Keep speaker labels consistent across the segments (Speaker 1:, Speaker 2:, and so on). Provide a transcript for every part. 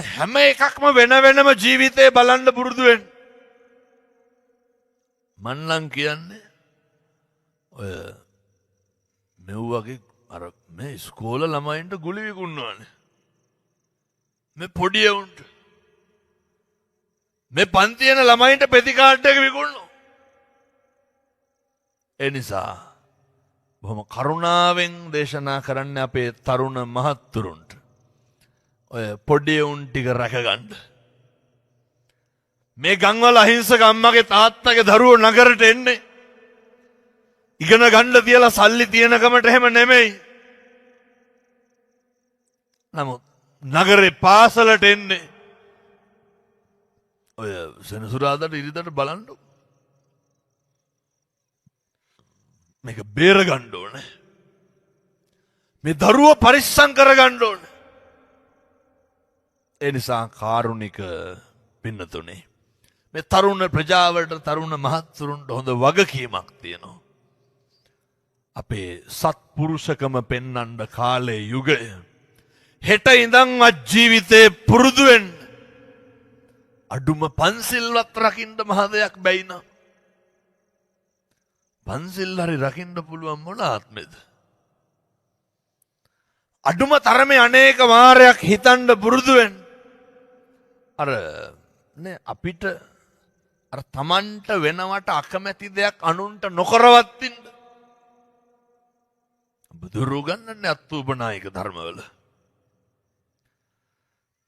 Speaker 1: හැම එකක්ම වෙන වෙනම ජීවිතේ බලන්න පුරුදු වෙන්න. මන් නම් කියන්නේ ඔය මෙව්වගේ අර මේ ඉස්කෝල ළමයින්ට ගුලි විකුණනවානේ. මේ පොඩි උන්ට මේ පන්ති යන ළමයින්ට පෙති කාඩ් එක විකුණනවා. ඒ නිසා බොහොම කරුණාවෙන් දේශනා කරන්න අපේ තරුණ මහත්තුරුන්ට ඔය පොඩි උන් ටික රැකගන්න. මේ ගම්වල අහිංසක අම්මගේ තාත්තගේ දරුවෝ නගරට එන්නේ ඉගෙන ගන්න තියලා සල්ලි තියෙනකමට එහෙම නෙමෙයි. නමුත් නගරේ පාසලට එන්නේ ඔය සෙනසුරාදාට ඉරිදට බලන්න. මේක බේර ගන්න ඕනේ. මේ දරුවෝ පරිස්සම් කර ගන්න ඕනේ. ඒ නිසා කාරුණික පින්නතුනේ මේ තරුණ ප්‍රජාවට තරුණ මහත්තුරුන්ට හොඳ වගකීමක් තියෙනවා. අපේ සත්පුරුෂකම පෙන්වන්න කාලේ යුගය හෙට ඉඳන්වත් ජීවිතේ පුරුදු වෙන්න. අඩුම පන්සිල්වත් රකින්න මහ දෙයක් බැයි නම් පන්සිල් හරි රකින්න පුළුවන් මොන ආත්මෙද? අඩුම තරමේ අනේක වාරයක් හිතන්න පුරුදු වෙන්න. අර නේ අපිට අර තමන්ට වෙනවට අකමැති දෙයක් අනුන්ට නොකරවත් ඉන්න. බුදුරු ගන්නන්නේ අත්ූපනායක ධර්මවල.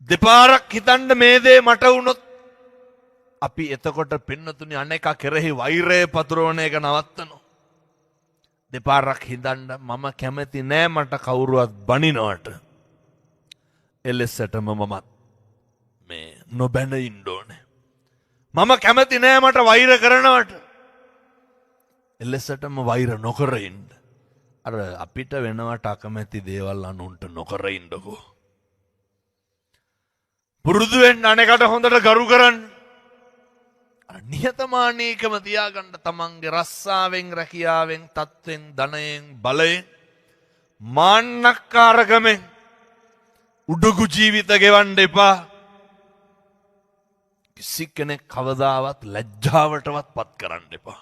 Speaker 1: දෙපාරක් හිතන්න මේ දේ මට වුණොත් අපි එතකොට පින්නතුනි අනේක කෙරෙහි වෛරය පතුරවන එක නවත්තනවා. දෙපාරක් හිතන්න මම කැමති නෑ මට කවුරුවත් බනිනවට. එලෙසටම මමත් මේ නොබැන ඉන්න ඕනේ. මම කැමති නෑ මට වෛර කරනවට. එලෙසටම වෛර නොකර ඉන්න. අර අපිට වෙනවට අකමැති දේවල් අනුන්ට නොකර ඉන්නකෝ. පුරුදු වෙන්න අනේකට හොඳට ගරු කරන්න. අර නිහතමානීකම තියාගන්න තමන්ගේ රස්සාවෙන් රැකියාවෙන් තත්වෙන් ධනයෙන් බලයෙන් මාන්නක්කාරකමෙන් උඩුගු ජීවිත ගෙවන්න එපා. කිසි කෙනෙක් කවදාවත් ලැජ්ජාවටවත් පත් කරන්න එපා.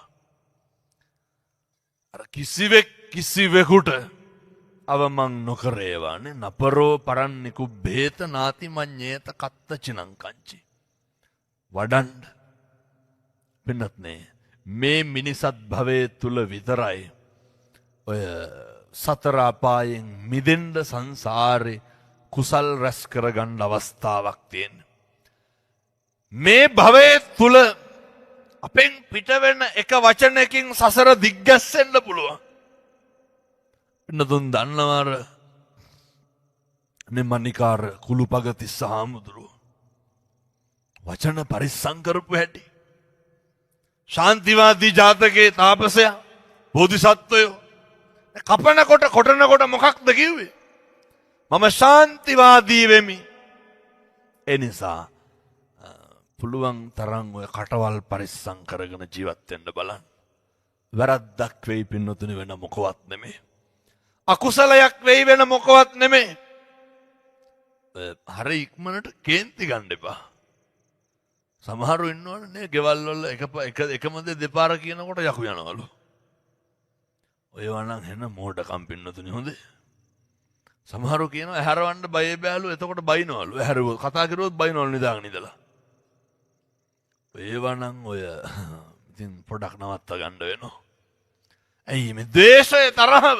Speaker 1: අර කිසිවෙක් කිසිවෙකුට අවමං නොකරේවානේ නපරෝ පරන්නිකු බේත නාති මඤ්ඤේත කත්ත චිනංකංචි. වඩන්ඩ පින්නත්නේ මේ මිනිසත් භවයේ තුල විතරයි ඔය සතර අපායෙන් මිදෙන්න සංසාරේ කුසල් රැස් කරගන්න අවස්ථාවක් තියෙනවා. මේ භවයේ තුල අපෙන් පිට වෙන එක වචනයකින් සසර දිග්ගැස්සෙන්න පුළුවන්. පින්නතුන් දන්නවර නෙමනිකාර කුළුපගති සාමුදුරුව වචන පරිස්සම් කරපු හැටි. ශාන්තිවාදී ජාතකයේ තාපසයා බෝධිසත්වයෝ කපනකොට කොටනකොට මොකක්ද කිව්වේ? මම ශාන්තිවාදී වෙමි. ඒ නිසා පුළුවන් තරම් ඔය කටවල් පරිස්සම් කරගෙන ජීවත් වෙන්න බලන්න. වැරද්දක් වෙයි පින්නතුනි වෙන මොකවත් නෙමෙයි. අකුසලයක් වෙයි වෙන මොකවත් නෙමෙයි. හරි ඉක්මනට කේන්ති ගන්න එපා. සමහරු ඉන්නවනේ නේ ගෙවල් වල එකම දේ දෙපාර කියනකොට යකු යනවලු. ඔය වණන් හෙන මෝඩකම් පින්නතුනි හොඳේ. සමහරු කියනවා ඇහැරවන්න බය බෑලු එතකොට බයිනවලු. ඇහැරුවොත් කතා කරුවොත් බයිනවලු නිදාගෙන ඉඳලා. ඒවනම් ඔය ඉතින් පොඩක් නවත්ත ගන්න වෙනවා. ඇයි මේ ද්වේෂය තරහව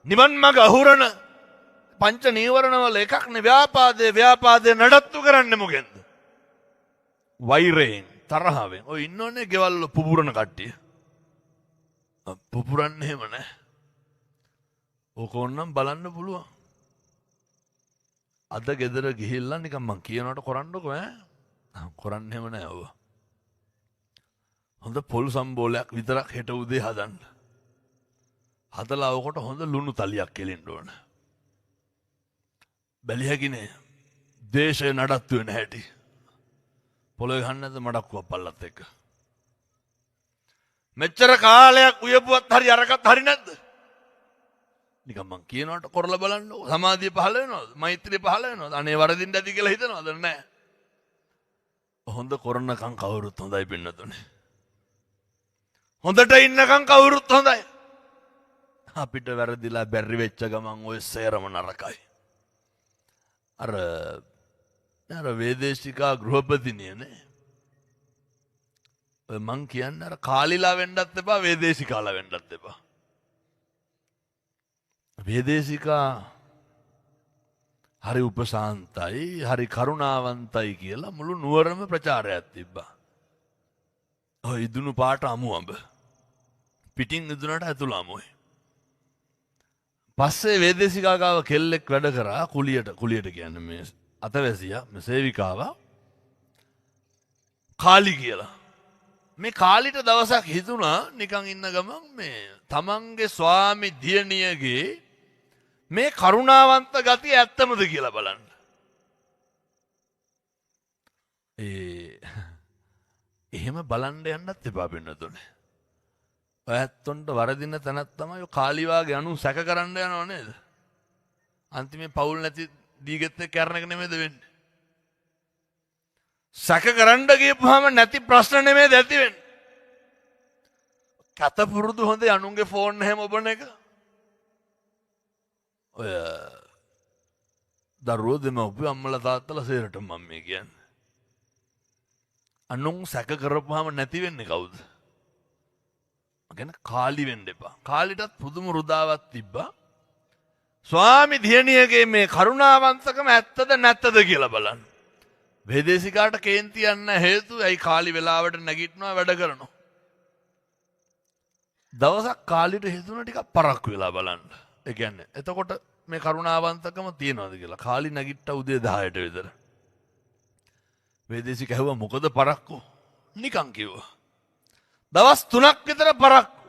Speaker 1: නිවන් මඟ අහුරන පංච නීවරණ වල එකක් නේ ව්‍යාපාදේ නඩත්තු කරන්නේ මොකෙන්ද? වෛරයෙන් තරහවෙන්. ඔය ඉන්නෝනේ ගෙවල් වල පුපුරන කට්ටිය. පුපුරන්නේ එහෙම නැහැ. ඕක ඕනනම් බලන්න පුළුවන්. අද ගෙදර ගිහිල්ලා නිකන් මං කියනකට කරන්නකෝ ඈ. කරන්න එහෙම නෑ ඔව. හොඳ පොල් සම්බෝලයක් විතරක් හෙට උදේ හදන්න. හදලා ඔකට හොඳ ලුණු තලියක් කෙලින්න ඕන. බැලිය හැකිනේ දේශය නඩත්තු වෙන හැටි. පොළොවේ ගහන්න නැද්ද මඩක්කුවක් පල්ලත් එක්ක? මෙච්චර කාලයක් උයපුවත් හරි අරකට හරි නැද්ද? නිකන් මං කියනවට කරලා බලන්නකො. සමාධිය පහළ වෙනවද? මෛත්‍රිය පහළ වෙනවද? අනේ වරදින්න ඇති කියලා හිතනවද? නැහැ. හොඳ කරනකම් කවුරුත් හොඳයි පින්නතුනේ. හොඳට ඉන්නකම් කවුරුත් හොඳයි. අපිට වැරදිලා බැරි වෙච්ච ගමන් ඔය සේරම නරකයි. අර වේදේශිකා ගෘහපතිනියනේ. ඔය මං කියන්නේ අර කාලිලා වෙන්නත් එපා වේදේශිකාලා වෙන්නත් එපා. වේදේශිකා හරි උපසාන්තයි හරි කරුණාවන්තයි කියලා මුළු නුවරම ප්‍රචාරයක් තිබ්බා. ඔය ඉදුණු පාට අමු අඹ. පිටින් ඉදුණට ඇතුළ අමුයි. පස්සේ වේදේශිකා ගාව කෙල්ලෙක් වැඩ කරා කුලියට කියන්නේ මේ අතවැසියා මේ සේවිකාවා කාලි කියලා. මේ කාලිට දවසක් හිතුණා නිකන් ඉන්න ගමන් මේ තමන්ගේ ස්වාමි දියණියගේ මේ කරුණාවන්ත ගතිය ඇත්තමද කියලා බලන්න. එහෙම බලන්න යන්නත් එපා පින්නතුනේ. ඔය ඇත්තොන්ට වරදින තැනක් තමයි ඔය කාලිවාගේ අනු සැක කරන්න යනව නේද? අන්තිමේ පවුල් නැති දීගෙත් කැරණ එක නෙමෙයිද වෙන්නේ? සැක කරන්න ගියපුවාම නැති ප්‍රශ්න නෙමෙයිද ඇති වෙන්නේ? කත පුරුදු හොඳ අනුන්ගේ ෆෝන් එහෙම ඔබන එක. ඔය දරුවෝ දෙමව්පියෝ අම්මලා තාත්තලා සේරට මම මේ කියන්නේ. අනුන් සැක කරපුවාම නැති වෙන්නේ කවුද? ගැන කාලි වෙන්න එපා. කාලිටත් පුදුම රුදාවක් තිබ්බා. ස්වාමි දියණියගේ මේ කරුණාවන්තකම ඇත්තද නැත්තද කියලා බලන්න. වේදේශිකාට කේන්ති යන්න හේතුව ඇයි කාලි වෙලාවට නැගිටිනවා වැඩ කරනවා. දවසක් කාලිට හිතුණා ටිකක් පරක්කු වෙලා බලන්න. ඒ කියන්නේ එතකොට මේ කරුණාවන්තකම තියනවාද කියලා. කාලි නැගිට්ටා උදේ 10ට විතර. වේදේශික ඇහුවා මොකද පරක්කු? නිකන් කිව්වා. දවස් 3ක් විතර පරක්කු.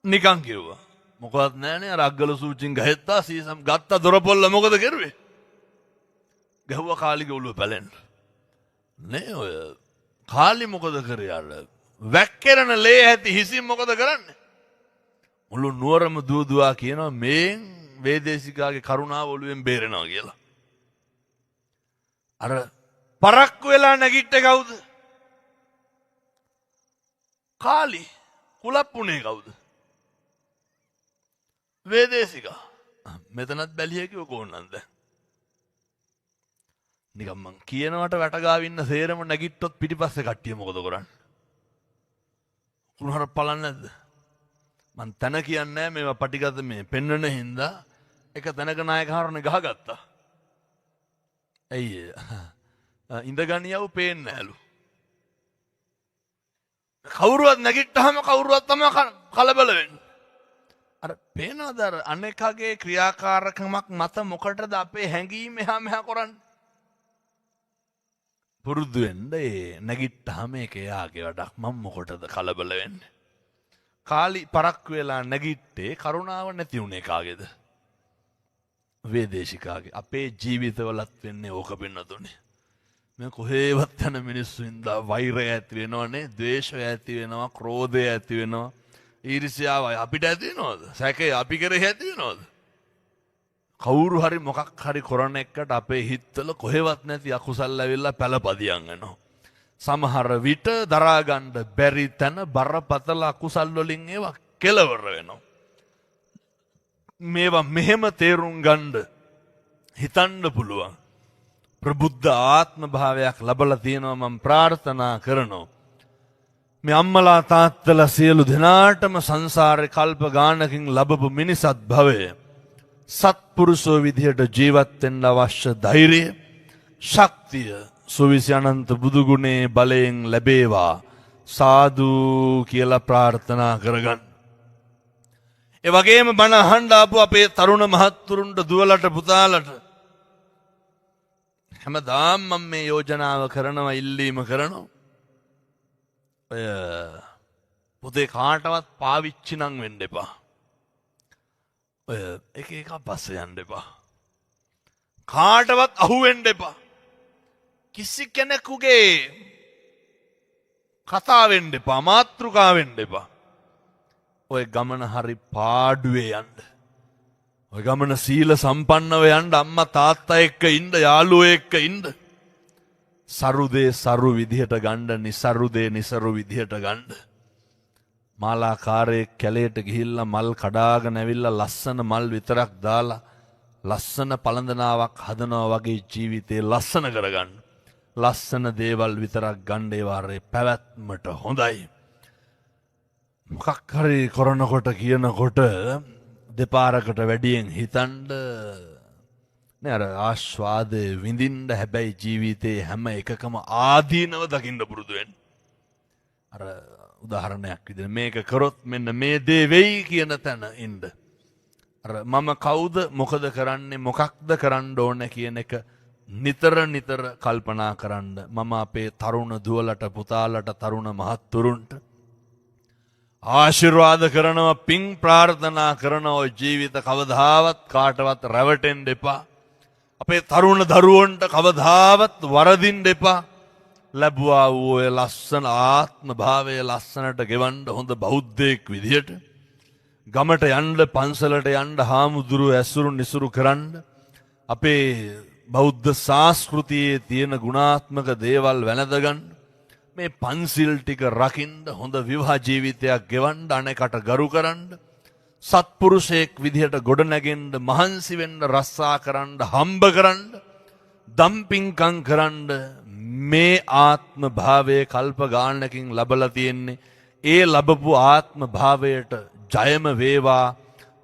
Speaker 1: නිකන් කිව්වා. මොකවත් නැහනේ අර අග්ගල සූචින් ගහෙත්තා සීසම් ගත්ත දොරපොල්ල මොකද කරුවේ? ගැහුවා කාලිගේ ඔළුව පැලෙන්න. නේ ඔය කාලි මොකද කරේ අර වැක්කෙරන ලේ ඇති හිසින් මොකද කරන්නේ? මුළු නුවරම දුවදුවා කියනවා මේ වේදේශිකාගේ කරුණාව ඔළුවෙන් බේරෙනවා කියලා. අර පරක්කු වෙලා නැගිට්ටේ කවුද? කාලි. කුලප්පුනේ කවුද? වේදේශිකා. මෙතනත් බැලිය කිව්ව කොහොනන්ද? නිකම් මං කියනවට වැටගාව ඉන්න සේරම නැගිට්ටොත් පිටිපස්සේ කට්ටිය මොකද කරන්නේ? කුණහර බලන්නේ නැද්ද? මං තන කියන්නේ මේවා පටිගත මේ පෙන්වන හින්දා එක තැනක නායකහරණ ගහගත්තා. ඇයි ඉඳගනියව පේන්නේ නැලු. කවුරුවත් නැගිට්ටාම කවුරුවත් තමයි කලබල වෙන්නේ. අර පේනවද අර අනේකගේ ක්‍රියාකාරකමක් මත මොකටද අපේ හැඟීම් එහා මෙහා කරන්නේ? පුරුදු වෙන්න ඒ නැගිට්ටාම ඒක එයාගේ වැඩක්. මම මොකටද කලබල වෙන්නේ? කාලි පරක්කු වෙලා නැගිට්ටේ කරුණාව නැති උනේ කාගේද? වේදේශිකාගේ. අපේ ජීවිතවලත් වෙන්නේ ඕක පින්නතුනේ. මේ කොහේවත් යන මිනිස්සු ඉඳලා වෛරය ඇති වෙනවනේ, ද්වේෂය ඇති වෙනවා, ක්‍රෝධය ඇති වෙනවා, ඊර්ෂ්‍යාව අපිට ඇති වෙනවද? සැකය අපි කරේ ඇති වෙනවද? කවුරු හරි මොකක් හරි කරන එකට අපේ හිතවල කොහෙවත් නැති අකුසල් ඇවිල්ලා පළපදියම් වෙනවා. සමහර විට දරා ගන්න බැරි තැන බරපතල අකුසල් වලින් ඒවා කෙලවර වෙනවා. මේවා මෙහෙම තේරුම් ගන්න හිතන්න පුළුවන්. ප්‍රබුද්ධ ආත්ම භාවයක් ලැබලා තියෙනවා මම ප්‍රාර්ථනා කරනවා. මේ අම්මලා තාත්තලා සියලු දෙනාටම සංසාරේ කල්ප ගානකින් ලැබපු මිනිසත් භවය සත්පුරුෂෝ විදිහට ජීවත් වෙන්න අවශ්‍ය ධෛර්යය, ශක්තිය සුවිසි අනන්ත බුදු ගුණේ බලයෙන් ලැබේවා සාදු කියලා ප්‍රාර්ථනා කරගන්න. ඒ වගේම බණ අහන්න ආපු අපේ තරුණ මහත්තුරුන්ට දුවලට පුතාලට හැමදාම මම මේ යෝජනාව කරනවා ඉල්ලීම කරනවා. ඔය පුතේ කාටවත් පාවිච්චි නම් වෙන්න එපා. ඔය එක එක පස්සේ යන්න එපා. කාටවත් අහු වෙන්න එපා. කිසි කෙනෙකුගේ කතා වෙන්න එපා. මාතෘකා වෙන්න එපා. ඔය ගමන හරි පාඩුවේ යන්න. ඔය ගමන සීල සම්පන්නව යන්න අම්මා තාත්තා එක්ක ඉන්න යාළුවෝ එක්ක ඉන්න. සරුදේ සරු විදිහට ගන්න, નિසරුදේ નિසරු විදිහට ගන්න. මාලාකාරයේ කැලේට ගිහිල්ලා මල් කඩාගෙන ඇවිල්ලා ලස්සන මල් විතරක් දාලා ලස්සන පළඳනාවක් හදනවා වගේ ජීවිතේ ලස්සන කරගන්න. ලස්සන දේවල් විතරක් ගන්න ඒවාරේ පැවැත්මට හොඳයි. මොකක් හරි කරනකොට කියනකොට දෙපාරකට වැඩියෙන් හිතන්න නේ අර ආස්වාදේ විඳින්න. හැබැයි ජීවිතේ හැම එකකම ආදීනව දකින්න පුරුදු වෙන්න. අර උදාහරණයක් විදිහට මේක කරොත් මෙන්න මේ දේ වෙයි කියන තැන ඉන්න. අර මම කවුද, මොකද කරන්නේ, මොකක්ද කරන්න ඕනේ කියන එක නිතර නිතර කල්පනා කරන්න. මම අපේ තරුණ දුවලට, පුතාලට, තරුණ මහත්තුරුන්ට ආශිර්වාද කරනවා, පිං ප්‍රාර්ථනා කරනවා. ජීවිත කවදාවත් කාටවත් රැවටෙන්න එපා. අපේ තරුණ දරුවන්ට කවදාවත් වරදින්න එපා. ලැබුවා වූ ලස්සන ආත්ම භාවය ලස්සනට ගෙවන්න හොඳ බෞද්ධයෙක් විදියට ගමට යන්න, පන්සලට යන්න, හාමුදුරු ඇසුරු නිසුරු කරන්න, අපේ බෞද්ධ සංස්කෘතියේ තියෙන ගුණාත්මක දේවල් වැළඳගන්න, මේ පන්සිල් ටික රකින්න, හොඳ විවාහ ජීවිතයක් ගෙවන්න, අනෙකට ගරු කරන්න, සත්පුරුෂයෙක් විදිහට ගොඩනැගෙන්න, මහන්සි වෙන්න, රස්සා කරන්න, හම්බ කරන්න, දම්පින්කම් කරන්න. මේ ආත්ම භාවයේ කල්ප ගානකින් ලබලා තියෙන්නේ. ඒ ලැබපු ආත්ම භාවයට ජයම වේවා.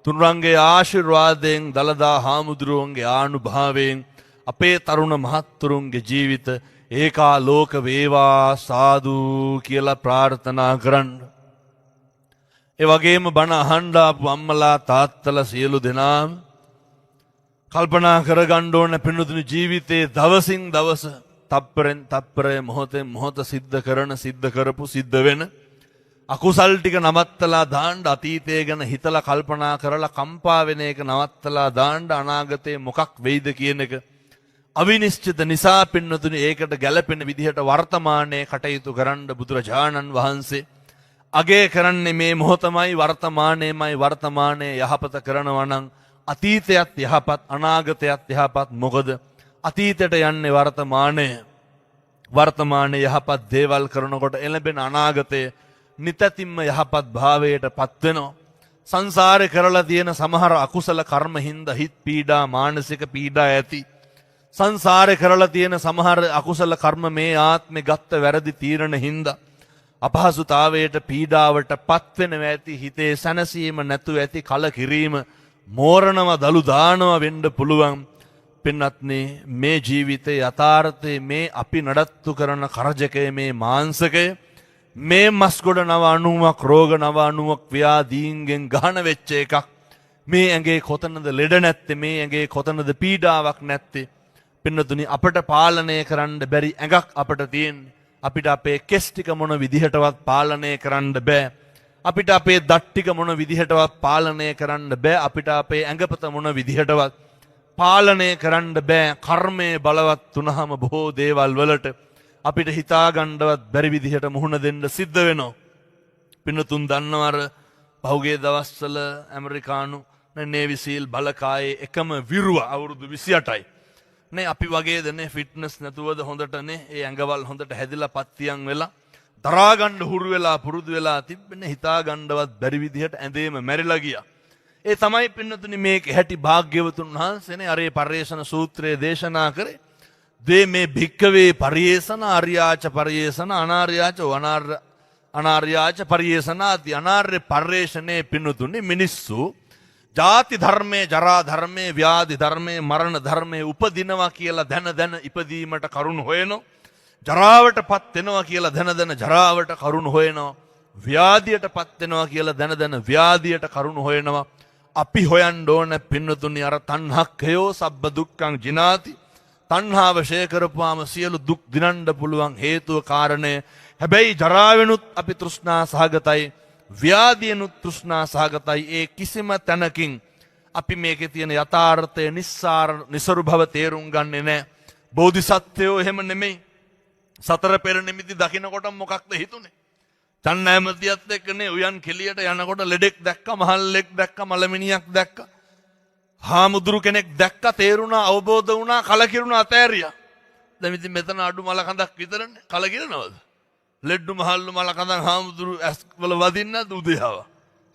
Speaker 1: තුන්රංගේ ආශිර්වාදයෙන්, දලදා හාමුදුරුවන්ගේ ආනුභාවයෙන් අපේ තරුණ මහත්තුරුන්ගේ ජීවිත ඒකාලෝක වේවා සාදු කියලා ප්‍රාර්ථනා කරන්න. ඒ වගේම බණ අහන්න ආපු අම්මලා තාත්තලා සියලු දෙනාම කල්පනා කරගන්න ඕන පින්වතුනි, ජීවිතේ දවසින් දවස, තප්පරෙන් තප්පරය, මොහොතෙන් මොහොත සිද්ධ කරපු සිද්ධ වෙන අකුසල් ටික නවත්තලා දාන්න, අතීතය ගැන හිතලා කල්පනා කරලා කම්පා වෙන එක නවත්තලා දාන්න, අනාගතේ මොකක් වෙයිද කියන එක අවිනිශ්චිත නිසා පින්නතුනි ඒකට ගැළපෙන විදිහට වර්තමානයේ කටයුතු කරන්න බුදුරජාණන් වහන්සේ අගය කරන්නේ මේ මොහොතමයි, වර්තමානයේමයි. වර්තමානයේ යහපත කරනවා නම් අතීතයත් යහපත්, අනාගතයත් යහපත්. මොකද අතීතයට යන්නේ වර්තමානයේ යහපත් දේවල් කරනකොට එළඹෙන අනාගතය නිතැතිම්ම යහපත් භාවයට පත් වෙනවා. සංසාරේ කරලා තියෙන සමහර අකුසල කර්ම හින්දා හිත පීඩා, මානසික පීඩා ඇති. සංසාරේ කරලා තියෙන සමහර අකුසල කර්ම මේ ආත්මේ ගත්ත වැරදි තීරණ හින්දා අපහසුතාවයට, පීඩාවට පත් වෙනවා ඇති. හිතේ සැනසීම නැතුව ඇති. කලකිරීම, මෝරණව, දලු දානව වෙන්න පුළුවන්. පින්වත්නි, මේ ජීවිතේ යථාර්ථයේ මේ අපි නඩත්තු කරන කරජකය, මේ මාංශකය, මේ මස්ගොඩ 90ක්, රෝග 90ක් ව්‍යාධීන්ගෙන් ගහන වෙච්ච එකක්. මේ ඇඟේ කොතනද ලෙඩ නැත්තේ, මේ ඇඟේ කොතනද පීඩාවක් නැත්තේ. පින්නතුනි, අපට පාලනය කරන්න බැරි ඇඟක් අපට තියෙන්නේ. අපිට අපේ කෙස් ටික මොන විදිහටවත් පාලනය කරන්න බෑ. අපිට අපේ දත් ටික මොන විදිහටවත් පාලනය කරන්න බෑ. අපිට අපේ ඇඟපත මොන විදිහටවත් පාලනය කරන්න බෑ. කර්මයේ බලවත් වුණාම බොහෝ දේවල් වලට අපිට හිතාගන්නවත් බැරි විදිහට මුහුණ දෙන්න සිද්ධ වෙනවා. පින්නතුන් දන්නවර පහුගිය දවස්වල ඇමරිකානු නේවි සීල් බලකායේ එකම විරුව අවුරුදු 28යි. නේ අපි වගේද නේ, ෆිට්නස් නැතුවද හොඳට නේ ඒ ඇඟවල් හොඳට හැදිලා පත්තියන් වෙලා දරා ගන්න හුරු වෙලා පුරුදු වෙලා තිබෙන්නේ. හිතා ගන්නවත් බැරි විදිහට ඇඳේම මැරිලා ගියා. ඒ තමයි පින්නතුනි මේක හැටි භාග්‍යවතුන් වහන්සේනේ අරේ පරිේෂණ සූත්‍රයේ දේශනා කරේ. දේ මේ භික්කවේ පරිේෂණ, ආර්යාච පරිේෂණ, අනාර්යාච අනාර්යාච පරිේෂණාති. අනාර්ය පරිේෂණේ පින්නතුනි මිනිස්සු ජාති ධර්මයේ, ජරා ධර්මයේ, ව්‍යාධි ධර්මයේ, මරණ ධර්මයේ උපදිනවා කියලා දැන ඉපදීමට කරුණ හොයනවා. ජරාවටපත් වෙනවා කියලා දැන ජරාවට කරුණ හොයනවා. ව්‍යාධියටපත් වෙනවා කියලා දැන ව්‍යාධියට කරුණ හොයනවා. අපි හොයන්න ඕන පින්නතුනි අර තණ්හක්ඛයෝ සබ්බ දුක්ඛං ජිනාති. තණ්හාව ෂේ කරපුවාම සියලු දුක් දිනන්න පුළුවන් හේතුව කාරණය. හැබැයි ජරාවෙනුත් අපි තෘෂ්ණා සහගතයි, ව්‍යාධියනුත් තෘෂ්ණා සහගතයි. ඒ කිසිම තැනකින් අපි මේකේ තියෙන යථාර්ථය නිසරු භව තේරුම් ගන්නේ නැහැ. බෝධිසත්වයෝ එහෙම නෙමෙයි. සතර පෙර නිමිති දකින්නකොට මොකක්ද හිතුනේ? චන්න ඇමතියත් එක්කනේ උයන් කෙලියට යනකොට ලෙඩෙක් දැක්ක, මහල්ලෙක් දැක්ක, මලමිනියක් දැක්ක. හාමුදුරු කෙනෙක් දැක්ක, තේරුණා, අවබෝධ වුණා, කලකිරුණා, අතෑරියා. දැන් ඉතින් මෙතන අඩු මල කඳක් විතරනේ. කලකිරනවද? ලෙඩ්ඩු මහල්ලු මල කඳන් හාමුදුරු ඇස් වල වදින්න උදේව.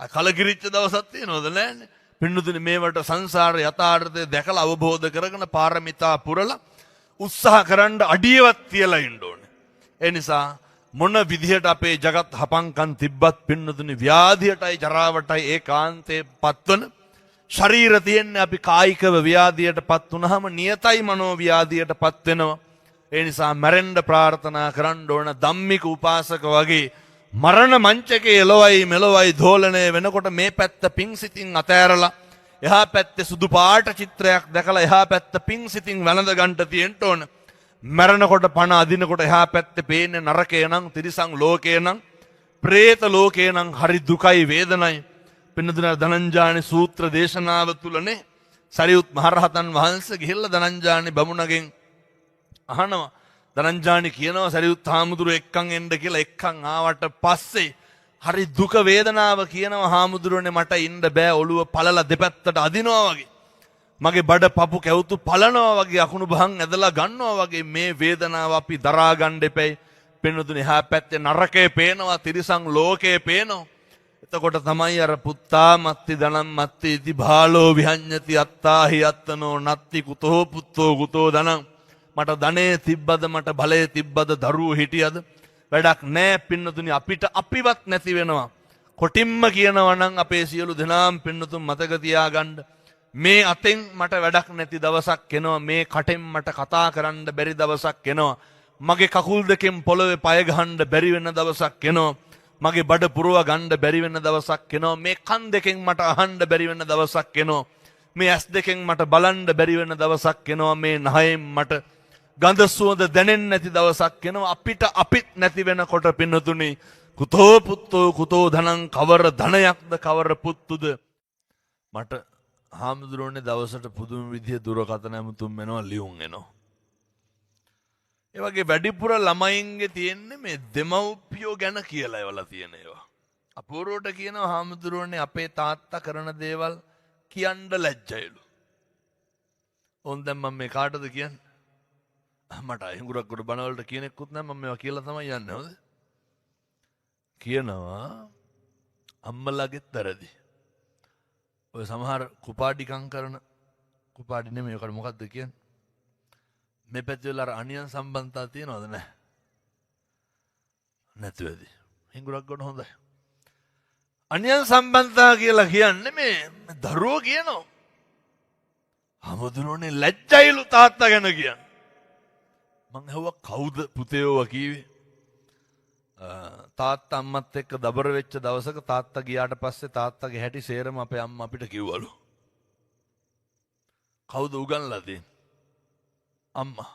Speaker 1: කලකිරිච්ච දවසක් තියෙනවද? නෑනේ. පින්නතුනි මේවට සංසාර යථාර්ථය දැකලා අවබෝධ කරගෙන පාරමිතා පුරලා උත්සාහ කරන්න අඩියවත් තියලා ඉන්න ඕනේ. ඒ නිසා මොන විදිහට අපේ జగත් හපංකම් තිබ්බත් පින්නතුනි ව්‍යාධියටයි ජරාවටයි ඒකාන්තේ පත්වන ශරීර තියෙන්නේ අපි කායිකව ව්‍යාධියටපත් වුනහම නියතයි මනෝ ව්‍යාධියටපත් වෙනවා. ඒ නිසා මැරෙන්න ප්‍රාර්ථනා කරන්න ඕන. ධම්මික උපාසක වගේ මරණ මංචකේ එළවයි මෙලවයි දෝලණය වෙනකොට මේ පැත්ත පිං සිතින් අතෑරලා එහා පැත්තේ සුදු පාට චිත්‍රයක් දැකලා එහා පැත්ත පිං සිතින් වැළඳ ගන්න තියෙන්න ඕන. මරණකොට පණ අදිනකොට එහා පැත්තේ පේන්නේ නරකේ නම්, තිරිසන් ලෝකේ නම්, പ്രേත ලෝකේ නම් හරි දුකයි වේදනයි. පින්නතුන ධනංජානි සූත්‍ර දේශනාව තුලනේ සරියුත් මහරහතන් වහන්සේ ගිහිල්ලා ධනංජානි බමුණගෙන් අහනවා. ධනංජානි කියනවා සරියුත් හාමුදුරුව එක්කන් එන්න කියලා. එක්කන් ආවට පස්සේ හරි දුක වේදනාව කියනවා. හාමුදුරුවනේ මට ඉන්න බෑ, ඔළුව පළලා දෙපැත්තට අදිනවා වගේ. මගේ බඩ පපු කැවුතු පලනවා වගේ, අකුණු බහන් ඇදලා ගන්නවා වගේ. මේ වේදනාව අපි දරා ගන්න දෙපැයි. පින්නතුනේ එහා පැත්තේ නරකේ පේනවා, තිරිසන් ලෝකේ පේනවා. එතකොට තමයි අර පුත්තා මත්ති ධනම් මත්ති ඉති භාලෝ විහඤ්ඤති අත්තාහි අත්තනෝ නත්ති කුතෝ පුත්තෝ කුතෝ ධනම්. මට ධනේ තිබ්බද, මට බලය තිබ්බද, දරුවෝ හිටියද, වැඩක් නෑ. පින්නතුනි අපිට අපිවත් නැති වෙනවා. කොටින්ම කියනවා නම් අපේ සියලු දෙනාම පින්නතුන් මතක තියාගන්න, මේ අතෙන් මට වැඩක් නැති දවසක් එනවා. මේ කටෙන් මට කතා කරන්න බැරි දවසක් එනවා. මගේ කකුල් දෙකෙන් පොළවේ පය ගහන්න බැරි වෙන දවසක් එනවා. මගේ බඩ පුරව ගන්න බැරි වෙන දවසක් එනවා. මේ කන් දෙකෙන් මට අහන්න බැරි වෙන දවසක් එනවා. මේ ඇස් දෙකෙන් මට බලන්න බැරි වෙන දවසක් එනවා. මේ නහයෙන් මට ගඳ සුවඳ දැනෙන්නේ නැති දවසක් එනවා. අපිට අපිත් නැති වෙනකොට පින්නතුනි කුතෝ පුත්තෝ කුතෝ ධනං, කවර ධනයක්ද කවර පුත්තුද. මට හාමුදුරුවනේ දවසට පුදුම විදිය දුරකථන ඇමතුම් වෙනවා, ලියුම් එනවා. ඒ වගේ වැඩිපුර ළමයින්ගේ තියෙන්නේ මේ දෙමව්පියෝ ගැන කියලා ඒවලා තියෙන ඒවා. අපූර්වට කියනවා හාමුදුරුවනේ අපේ තාත්තා කරන දේවල් කියන්න ලැජ්ජයිලු. ඕන් දැන් මම මේ කාටද කියන්නේ? මට හිඟුරක් කොට බනවලට කියනෙකුත් නැහැ. මම මේවා කියලා තමයි යන්නේ. හොඳ කියනවා අම්මලාගෙත් වැරදි. ඔය සමහර කුපාඩිකම් කරන, කුපාඩි නෙමෙයි ඔකට මොකද්ද කියන්නේ? මේ පැත්තේ වල අර අනියන් සම්බන්ධතා තියනවද නැහැ? නැතු ඇති. හිඟුරක් ගන්න හොඳයි. අනියන් සම්බන්ධතා කියලා කියන්නේ මේ දරුවෝ කියනවා. හමුදුරෝනේ ලැජ්ජයිලු තාත්තා ගැන කියන්නේ. මං ඇහුවා කවුද පුතේව කීවේ? තාත්තා අම්මත් එක්ක දබර වෙච්ච දවසක තාත්තා ගියාට පස්සේ තාත්තගේ හැටි සේරම අපේ අම්මා අපිට කිව්වලු. කවුද උගන්ලා දෙන්නේ? අම්මා.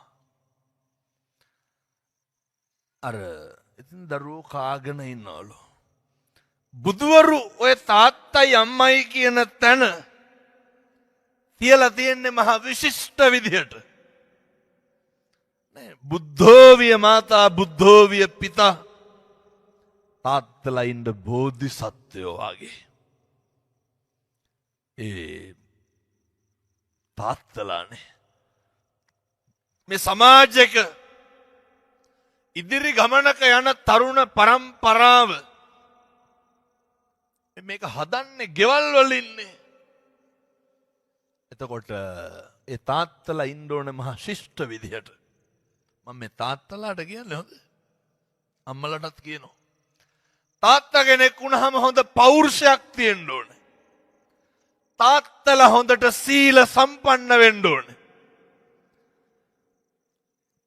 Speaker 1: අර ඉතින් දරුවෝ කාගෙන ඉන්නවලු. බුදුවරු ඔය තාත්තයි අම්මයි කියන තැන තියලා තියෙන්නේ මහා විශිෂ්ට විදිහට. නේ බුද්ධෝවිය මාතා බුද්ධෝවිය පිතා. තාත්තලා ඉන්න බෝධිසත්වයෝ වගේ. ඒ තාත්තලානේ මේ සමාජයක ඉදිරි ගමනක යන තරුණ පරම්පරාව මේක හදන්නේ ගෙවල් වලින්නේ. එතකොට ඒ තාත්තලා ඉන්න ඕනේ මහා ශිෂ්ට විදිහට. මම මේ තාත්තලාට කියන්නේ හොඳ අම්මලටත් කියනවා. තාත්තා කෙනෙක් වුණාම හොඳ පෞරුෂයක් තියෙන්න ඕනේ. තාත්තලා හොඳට සීල සම්පන්න වෙන්න ඕනේ.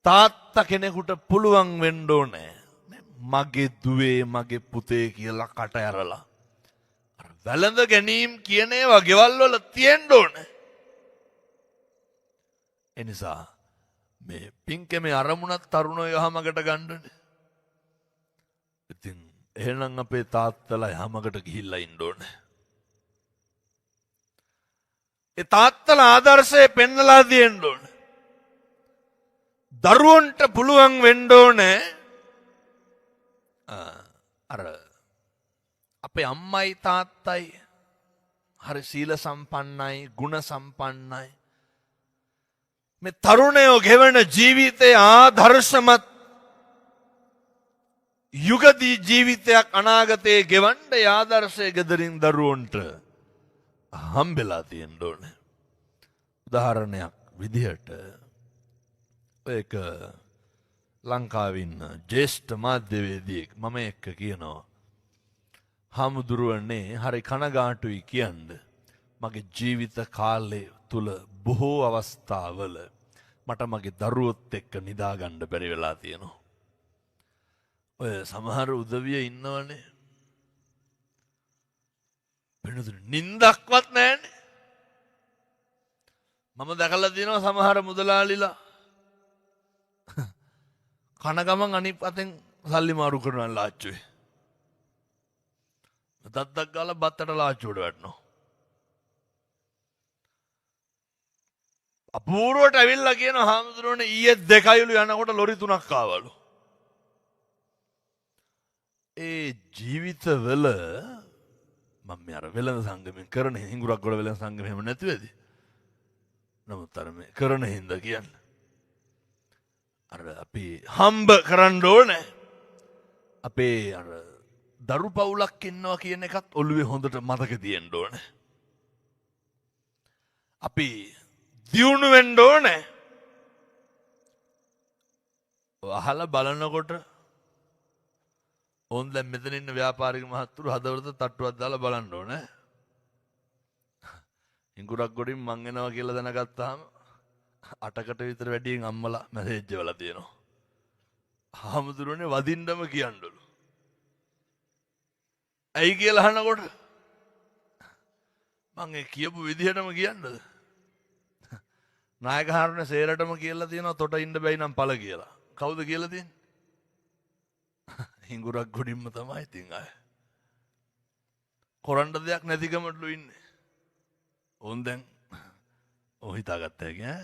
Speaker 1: තාත්තා කෙනෙකුට පුළුවන් වෙන්න ඕනේ මගේ දුවේ මගේ පුතේ කියලා කට ඇරලා අර වැළඳ ගැනීම කියන ඒවා ගෙවල් වල තියෙන්න ඕනේ. ඒ නිසා මේ පින්කමේ අරමුණක් තරුණයෝ යහමකට ගන්නනේ. ඉතින් එහෙනම් අපේ තාත්තලා යහමකට ගිහිල්ලා ඉන්න ඕනේ. ඒ තාත්තලා ආදර්ශය පෙන්නලා දෙන්න ඕනේ. දරුවන්ට පුළුවන් වෙන්න ඕනේ අර අපේ අම්මයි තාත්තයි හරි සීල සම්පන්නයි ගුණ සම්පන්නයි මේ තරුණයෝ ගෙවන ජීවිතයේ ආදර්ශමත් යුගදී ජීවිතයක් අනාගතයේ ගෙවන්න ආදර්ශයේ ගෙදරින් දරුවන්ට හම්බෙලා තියෙන්න ඕනේ. උදාහරණයක් විදිහට ඒක ලංකාවේ ඉන්න ජ්‍යෙෂ්ඨ මාධ්‍යවේදියෙක් මම එක්ක කියනවා හාමුදුරුවනේ හරි කනගාටුයි කියන්නේ මගේ ජීවිත කාලය තුල බොහෝ අවස්ථාවල මට මගේ දරුවොත් එක්ක නිදා ගන්න බැරි වෙලා තියෙනවා. ඔය සමහර උදවිය ඉන්නවනේ වෙනදුන නින්දක්වත් නැහැනේ. මම දැකලා තියෙනවා සමහර මුදලාලිලා කන ගමන් අනිත් අතෙන් සල්ලි මාරු කරනවා ලාච්චුවේ. දත්තක් ගාලා බත්තට ලාච්චුවට වැටෙනවා. අපූර්වට ඇවිල්ලා කියන හාමුදුරුවනේ ඊයේ 2යිලු යනකොට ලොරි 3ක් ආවලු. ඒ ජීවිතවල මම අර වෙළඳ සංගමෙන් කරන හිඟුරක් ගොඩ වෙළඳ සංගම එහෙම නැති වෙදි. නමුත් අර මේ කරන හින්දා කියන්නේ අර අපි හම්බ කරන්න ඕනේ. අපේ අර දරු පවුලක් ඉන්නවා කියන එකත් ඔළුවේ හොඳට මතක තියෙන්න ඕනේ. අපි දියුණු වෙන්න ඕනේ. අහලා බලනකොට ඕන් දැන් මෙතන ඉන්න ව්‍යාපාරික මහත්තුරු හදවත තට්ටුවක් දාලා බලන්න ඕනේ. හිඟුරක් ගොඩින් මං එනවා කියලා දැනගත්තාම 8කට විතර වැඩියෙන් අම්මලා මැසේජ් වල තියෙනවා. හාමුදුරනේ වදින්නම කියන්නලු. ඇයි කියලා අහනකොට මං ඒ කියපු විදිහටම කියන්නද? නායකහරුනේ සේරටම කියලා තියෙනවා තොට ඉන්න බැයි නම් පළ කියලා. කවුද කියලා තියෙන්නේ? හිඟුරක් ගොඩින්ම තමයි ඉතින් අය. කොරන්න දෙයක් නැතිකමටලු ඉන්නේ. ඕන් දැන් ඔය හිතාගත්තා කිය.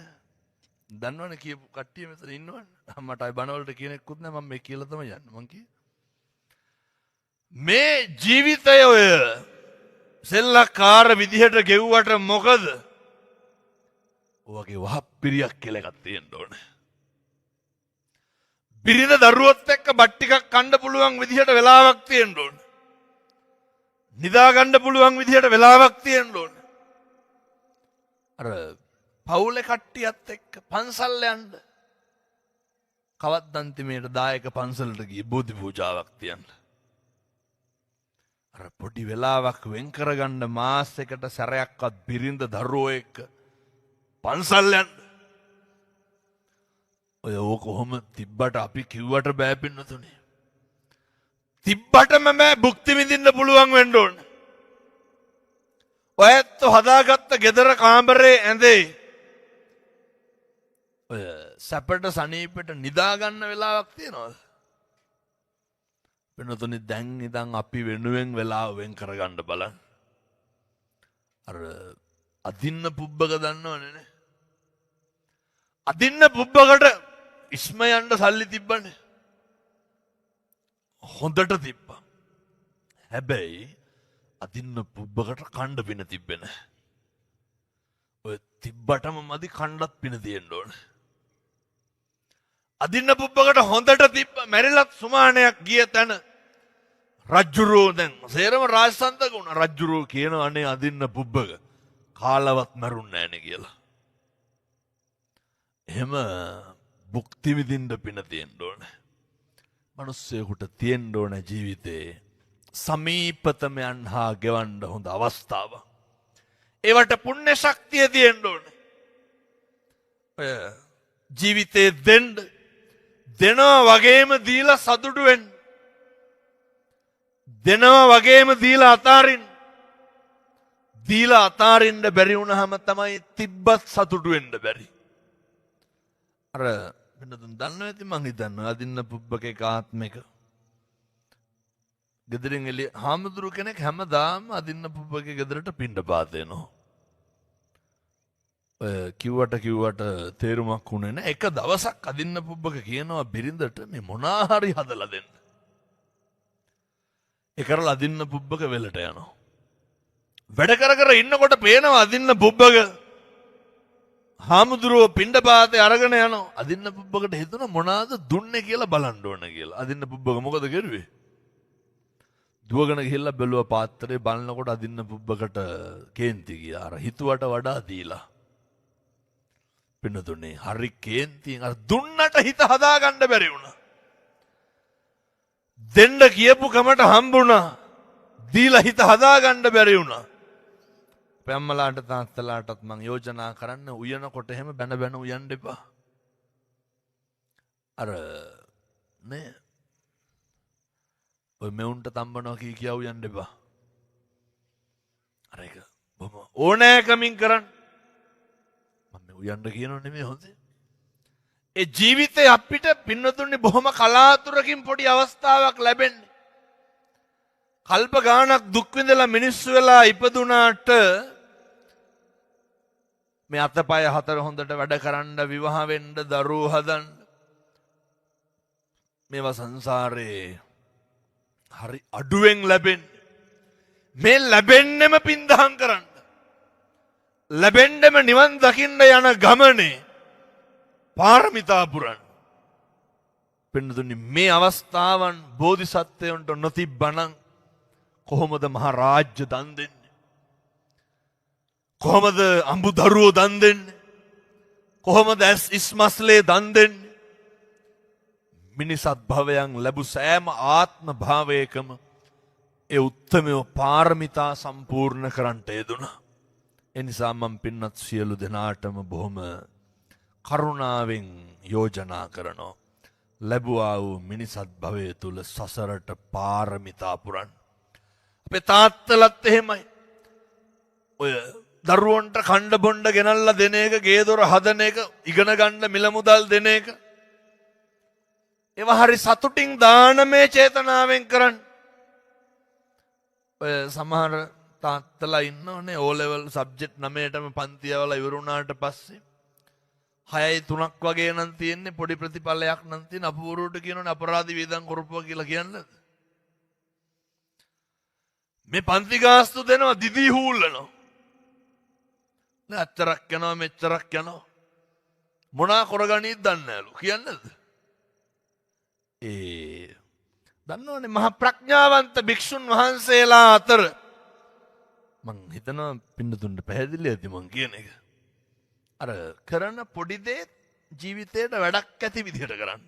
Speaker 1: දන්නවනේ කියපු කට්ටිය මෙතන ඉන්නවනේ. මට අය බනවලට කියන එක්කුත් නැහැ මම මේ කියලා තමයි යන්නේ මං කියේ. මේ ජීවිතය ඔය සෙල්ලක්කාර විදිහට ගෙව්වට මොකද? ඔයගේ වහප්පිරියක් කියලා එකක් තියෙන්න ඕනේ. බිරිඳ දරුවොත් එක්ක බත් ටිකක් කන්න පුළුවන් විදිහට වෙලාවක් තියෙන්න ඕනේ. නිදා ගන්න පුළුවන් විදිහට වෙලාවක් තියෙන්න ඕනේ. අර පවුලේ කට්ටියත් එක්ක පන්සල් යන්න. කවද්ද අන්තිමේට දායක පන්සලට ගියේ බෝධි පූජාවක් තියන්න. අර පොඩි වෙලාවක් වෙන් කරගන්න මාසෙකට සැරයක්වත් බිරිඳ දරුවෝ එක්ක පන්සල් යන්න. ඔය කොහොම තිබ්බට අපි කිව්වට බෑ පින්නතුනේ. තිබ්බටම බෑ භුක්ති විඳින්න පුළුවන් වෙන්න ඕන. ඔයත් හදාගත්ත ගෙදර කාමරේ ඇඳේ ඔය සැපට සනීපෙට නිදා ගන්න වෙලාවක් තියනවද? පින්නතුනේ දැන් ඉඳන් අපි වෙනුවෙන් වෙලාව වෙන් කරගන්න බලන්න. අර අදින්න පුබ්බක දන්නවනේ නේ. අදින්න පුබ්බකට ඉස්ම යන්න සල්ලි තිබ්බනේ. හොඳට තිබ්බා. හැබැයි අදින්න පුබ්බකට කණ්ඩ පින තිබ්බේ නැහැ. ඔය තිබ්බටම මදි කණ්ඩත් පින තියෙන්න ඕනේ. අදින්න පුබ්බකට හොඳට තිබ්බ මැරිලත් සුමානයක් ගිය තැන රජ්ජුරෝ දැන් සේරම රාජසන්තක වුණා. රජ්ජුරෝ කියනවා අනේ අදින්න පුබ්බක කාලවත් මරුන්නේ නැහනේ කියලා. එහෙම භුක්ති විඳින්න පින තියෙන්න ඕනේ. මිනිස්සෙකුට තියෙන්න ඕනේ ජීවිතේ සමීපතමයන් හා ගෙවන්න හොඳ අවස්ථාව. ඒවට පුණ්‍ය ශක්තිය තියෙන්න ඕනේ. ජීවිතේ දෙනවා වගේම දීලා සතුටු වෙන්න. දෙනවා වගේම දීලා අතාරින්න. දීලා අතාරින්න බැරි වුණාම තමයි තිබ්බත් සතුටු වෙන්න බැරි. අර වෙනතුන් දන්නවා ඇති මං හිතන්නේ අදින්න පුබ්බකේ ආත්මික ගෙදරින් එළිය හාමුදුරු කෙනෙක් හැමදාම අදින්න පුබ්බකේ ගෙදරට පිණ්ඩපාත එනවා. ඔය කිව්වට තේරුමක් වුණේ නැහැ. එක දවසක් අදින්න පුබ්බක කියනවා බිරිඳට මේ මොනා හරි හදලා දෙන්න. ඒ කරලා අදින්න පුබ්බක වෙලට යනවා. වැඩ කර කර ඉන්නකොට පේනවා අදින්න පුබ්බක හාමුදුරුවෝ පිණ්ඩපාතේ අරගෙන යනවා. අදින්න පුබ්බකට හිතුණ මොනවාද දුන්නේ කියලා බලන්න ඕන කියලා. අදින්න පුබ්බක මොකද කරුවේ? දුවගෙන ගිහිල්ලා බැලුවා පාත්‍රේ බලනකොට අදින්න පුබ්බකට කේන්ති ගියා. අර හිතුවට වඩා දීලා. පින්නතුනේ හරි කේන්තියෙන් අර දුන්නට හිත හදාගන්න බැරි වුණා. දෙන්න කියපු කමට හම්බුණා. දීලා හිත හදාගන්න බැරි වුණා. පැම්මලාට තාත්තලාටත් මං යෝජනා කරන්න උයනකොට එහෙම බැන බැන උයන්න එපා. අර නේ ඔය මෙවුන්ට තම්බනවා කියා උයන්න එපා. අර ඒක බොහොම ඕනෑකමින් කරන්න. මම උයන්න කියනෝ නෙමෙයි හොඳේ. ඒ ජීවිතේ අපිට පින්නතුන්නේ බොහොම කලාතුරකින් පොඩි අවස්ථාවක් ලැබෙන්නේ. කල්ප ගාණක් දුක් විඳලා මිනිස්සු වෙලා ඉපදුනාට මේ අතපය හතර හොඳට වැඩ කරන්න විවාහ වෙන්න දරුවෝ හදන්න මේවා සංසාරේ හරි අඩුවෙන් ලැබෙන්නේ. මේ ලැබෙන්නෙම පින්දහම් කරන්න. ලැබෙන්නෙම නිවන් දකින්න යන ගමනේ පාරමිතා පුරන්න. පින්නතුනි මේ අවස්ථාවන් බෝධිසත්වයන්ට නොතිබ්බනම් කොහොමද මහ රාජ්‍ය දන් දෙන්නේ? කොහොමද අඹු දරුවෝ දන් දෙන්නේ? කොහොමද ඉස්මස්ලේ දන් දෙන්නේ? මිනිසත් භවයන් ලැබු සෑම ආත්ම භාවයකම ඒ උත්තමයෝ පාරමිතා සම්පූර්ණ කරන්නට යෙදුණා. ඒ නිසා මම පින්වත් සියලු දෙනාටම බොහොම කරුණාවෙන් යෝජනා කරනවා. ලැබුවා වූ මිනිසත් භවය තුල සසරට පාරමිතා පුරන්න. අපේ තාත්තලත් එහෙමයි. ඔය දරුවන්ට කණ්ඩ බොණ්ඩ ගෙනල්ලා දෙන එක, ගේ දොර හදන එක, ඉගෙන ගන්න මිල මුදල් දෙන එක. ඒවා හරි සතුටින් දානමය චේතනාවෙන් කරන්න. ඔය සමහර තාත්තලා ඉන්නවනේ O level subject 9ටම පන්ති යවලා ඉවරුණාට පස්සේ 6.3ක් වගේ නම් තියෙන්නේ පොඩි ප්‍රතිඵලයක් නම් තියෙන අපූර්වට කියනවනේ අපරාධ වේදන් කරපුවා කියලා කියන්නේ. මේ පන්ති ගාස්තු දෙනවා දිදී හූල්ලනවා. නෑ අච්චරක් යනවා මෙච්චරක් යනවා. මොනා කරගනීද දන්නේ නැලු කියන්නේද? දන්නවනේ මහා ප්‍රඥාවන්ත භික්ෂුන් වහන්සේලා අතර මං හිතනවා පින්නතුන්ට පැහැදිලි ඇති මං කියන එක. අර කරන පොඩි දේ ජීවිතේට වැඩක් ඇති විදිහට කරන්න.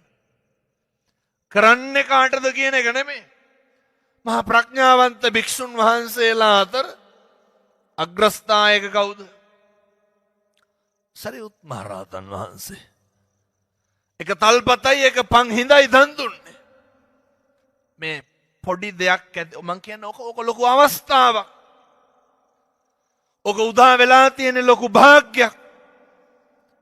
Speaker 1: කරන්නේ කාටද කියන එක නෙමෙයි. මහා ප්‍රඥාවන්ත භික්ෂුන් වහන්සේලා අතර අග්‍රස්ථායක කවුද? සරියුත් මහ රහතන් වහන්සේ. එක තල්පතයි එක පන් හිඳයි දන් දුන්නේ. මේ පොඩි දෙයක් ඇති මං කියන්නේ ඕක ලොකු අවස්ථාවක්. ඕක උදා වෙලා තියෙන ලොකු භාග්යක්.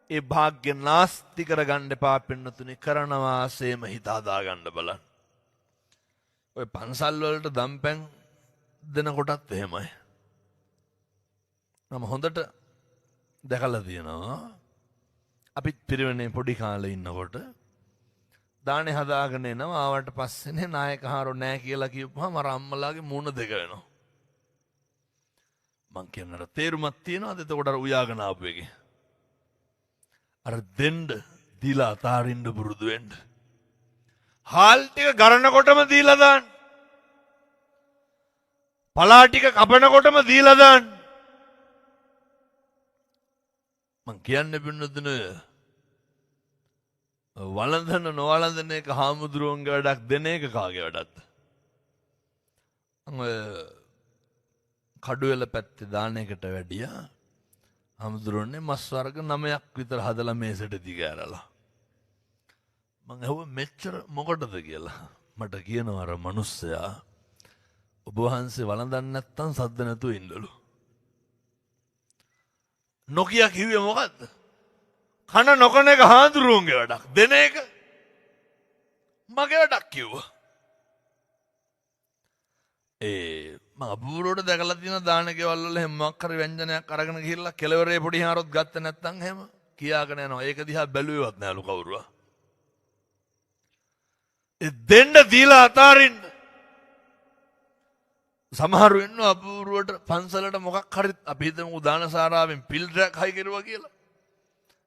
Speaker 1: ඒ භාග්‍ය නාස්ති කරගන්න එපා පින්නතුනි. කරන වාසයේම හිත හදාගන්න බලන්න. ඔය පන්සල් වලට දම්පැන් දෙන කොටත් එහෙමයි. මම හොඳට දැකලා තියෙනවා. අපිත් පිරිවෙනේ පොඩි කාලේ ඉන්නකොට දානේ හදාගෙන එනවා. ආවට පස්සේනේ නායකහාරෝ නෑ කියලා කියපුවාම අර අම්මලාගේ මූණ දෙක වෙනවා. මං කියනර තේරුමක් තියනවාද? එතකොට අර උයාගෙන ආපු එකේ අර දෙන්න දීලා අතාරින්න පුරුදු වෙන්න. හාල් ටික ගරනකොටම දීලා දාන්න. පලා ටික කපනකොටම දීලා දාන්න. මං කියන්නේ පින්නතුනේ වළඳන නොවළඳන එක හාමුදුරුවන්ගේ වැඩක්, දෙන එක කාගේ වැඩක්ද? කඩුවෙල පැත්තේ දාන එකට වැඩිය හාමුදුරුවනේ මස් වර්ග 9ක් විතර හදලා මේසෙට දිගෑරලා. මං අහුව මෙච්චර මොකටද කියලා. මට කියනවා අර මිනිස්සයා ඔබ වහන්සේ වළඳන්නේ නැත්තම් සද්ද නැතුව ඉන්නලු. නොකිය කිව්වේ මොකද්ද? කන නොකන එක හාමුදුරුවන්ගේ වැඩක්, දෙන එක මගේ වැඩක් කිව්වා. මම අපූර්වට දැකලා තියෙන දාන ගෙවල් වල හැම මොකක් හරි ව්‍යංජනයක් අරගෙන ගිහිල්ලා කෙලවරේ පොඩි හාරොත් ගත්ත නැත්නම් එහෙම කියාගෙන යනවා. ඒක දිහා බැලුවේවත් නෑලු කවුරුවා. දෙන්න දීලා අතාරින්න. සමහරු ඉන්නවා අපූර්වට පන්සලට මොකක් හරි අපි හිතමු දානසාරාවෙන් පිල් ට්‍රැක් හයි කරුවා කියලා.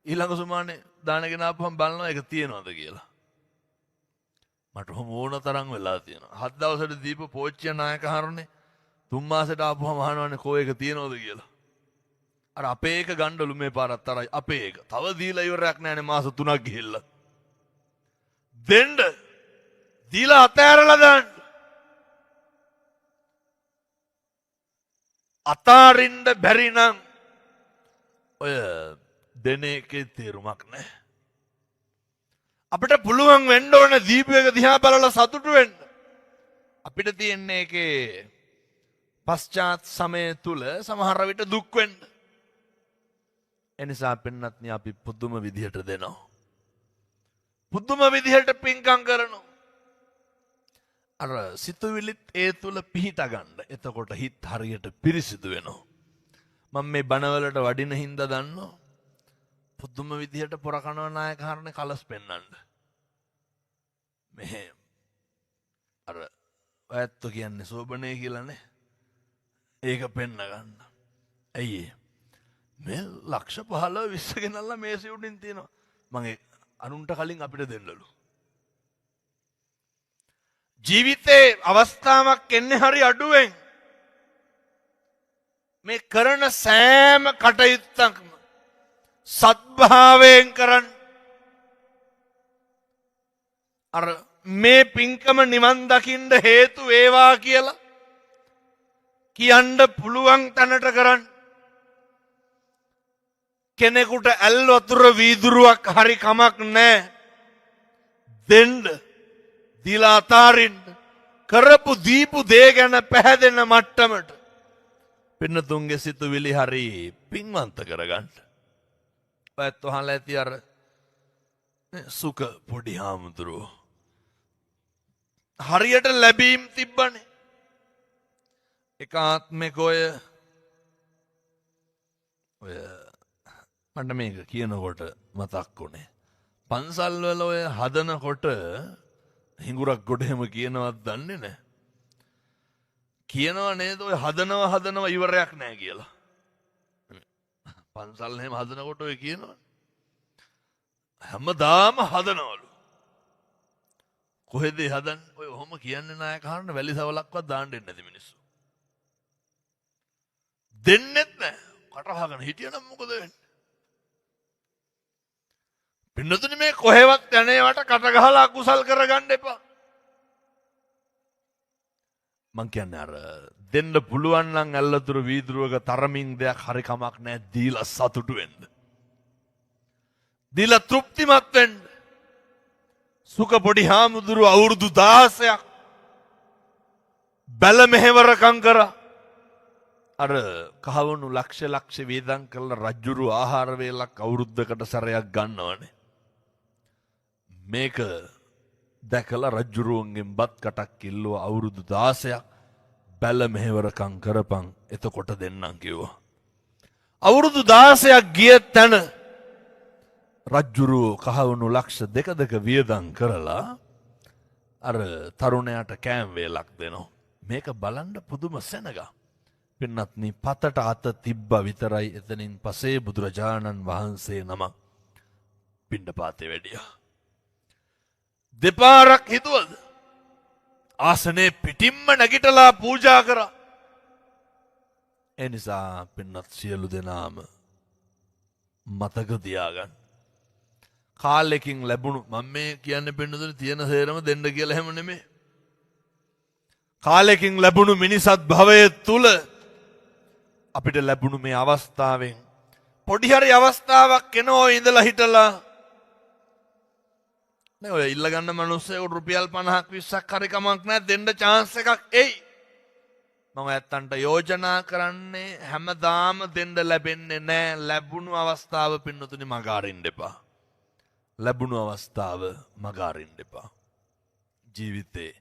Speaker 1: ඊළඟ සුමානේ දානගෙන ආපුවම බලනවා ඒක තියනවද කියලා. මට ඕන තරම් වෙලා තියෙනවා. 7 දවසට දීප පෝච්චිය නායක හරුනේ 3 මාසෙට ආපුවම අහනවනේ කෝ ඒක තියනවද කියලා. අර අපේ එක ගණ්ඩලු මේ පාරත් තරයි අපේ එක. තව දීලා ඉවරයක් නැහැනේ මාස 3ක් ගිහිල්ලා. දෙන්න දීලා අතෑරලා දාන්න. අතාරින්න බැරි නම් ඔය දෙන එකේ තේරුමක් නැහැ. අපිට පුළුවන් වෙන්න ඕන දීපු එක දිහා බලලා සතුටු වෙන්න. අපිට තියෙන්නේ ඒකේ පශ්චාත් සමය තුල සමහර විට දුක් වෙන්න. එනිසා පින්නත්නි අපි පුදුම විදිහට දෙනවා. පුදුම විදිහට පින්කම් කරනවා. අර සිතුවිලිත් ඒ තුල පිහිට ගන්න. එතකොට හිත හරියට පිරිසිදු වෙනවා. මම මේ බණවලට වඩින හින්දා දන්නවා. පුදුම විදිහට පොර කනවා නායක හරනේ කලස් පෙන්නන්න. මෙහෙ අර ඔයත් කියන්නේ සෝබනේ කියලානේ. ඒක පෙන්න ගන්න. ඇයි මේ ලක්ෂ 15 20 ගෙනල්ලා මේසෙ උඩින් තියෙනවා. මම අනුන්ට කලින් අපිට දෙන්නලු. ජීවිතේ අවස්ථාවක් එන්නේ හරි අඩුවෙන්. මේ කරන සෑම කටයුත්තක්ම සත්භාවයෙන් කරන්න. අර මේ පින්කම නිවන් දකින්න හේතු වේවා කියලා කියන්න පුළුවන් තැනට කරන්න. කෙනෙකුට ඇල් වතුර වීදුරුවක් හරි කමක් නැහැ. දෙන්න දීලා අතාරින්න කරපු දීපු දේ ගැන පැහැදෙන මට්ටමට පින්නතුන්ගේ සිතුවිලි හරි පින්වන්ත කරගන්න. ඔයත් අහලා ඇති අර සුක පොඩි හාමුදුරුවෝ හරියට ලැබීම් තිබ්බනේ. එකාත්මක ඔය මට මේක කියනකොට මතක් වුණේ පන්සල් වල ඔය හදනකොට හිඟුරක් ගොඩේම කියනවත් දන්නේ නැහැ. කියනවා නේද ඔය හදනවා ඉවරයක් නැහැ කියලා. පන්සල් එහෙම හදනකොට ඔය කියනවා හැමදාම හදනවලු. කොහෙද හදන්නේ? ඔය ඔහොම කියන්නේ නායක හරන වැලි සවලක්වත් දාන්න දෙන්නේ නැති මිනිස්සු. දෙන්නෙත් නැහැ. කට වහගෙන හිටියනම් මොකද වෙන්නේ? පින්නතුනි මේ කොහෙවත් යන්නේවට කට ගහලා අකුසල් කරගන්න එපා. මං කියන්නේ අර දෙන්න පුළුවන් නම් ඇල්ලතුරු වීදුරුවක තරමින් දෙයක් හරි කමක් නැහැ දීලා සතුටු වෙන්න. දීලා තෘප්තිමත් වෙන්න. සුක පොඩි හාමුදුරුවෝ අවුරුදු 16ක් බැල මෙහෙවරකම් කරා. අර කහවණු ලක්ෂ වේදම් කරලා රජ්ජුරු ආහාර වේලක් අවුරුද්දකට සැරයක් ගන්නවනේ. මේක දැකලා රජ්ජුරුවන්ගෙන් බත් කටක් කිල්ලුව අවුරුදු 16ක් බැල මෙහෙවරකම් කරපන් එතකොට දෙන්නම් කිව්වා. අවුරුදු 16ක් ගිය තැන රජ්ජුරුවෝ කහවණු ලක්ෂ දෙක වියදම් කරලා අර තරුණයාට කෑම් වේලක් දෙනවා. මේක බලන්න පුදුම සෙනග. පින්නත්නි පතට අත තිබ්බා විතරයි එතනින් පස්සේ බුදුරජාණන් වහන්සේ නමක් පිණ්ඩපාතේ වැඩියා. දෙපාරක් හිතුවද? ආසනේ පිටින්ම නැගිටලා පූජා කරා. ඒ නිසා පින්නත් සියලු දෙනාම මතක තියාගන්න. කාලෙකින් ලැබුණු මම මේ කියන්නේ පින්නතුනි තියෙන සේරම දෙන්න කියලා හැම නෙමෙයි. කාලෙකින් ලැබුණු මිනිසත් භවයේ තුල අපිට ලැබුණු මේ අවස්ථාවෙන් පොඩි හරි අවස්ථාවක් එනවා ඉඳලා හිටලා නේ ඔය ඉල්ල ගන්න මිනිස්සුන්ට රුපියල් 50ක් 20ක් හරි කමක් නැහැ දෙන්න chance එකක් එයි. මම ඇත්තන්ට යෝජනා කරන්නේ හැමදාම දෙන්න ලැබෙන්නේ නැහැ. ලැබුණු අවස්ථාව පින්නතුනි මග අරින්න එපා. ලැබුණු අවස්ථාව මග අරින්න එපා. ජීවිතේ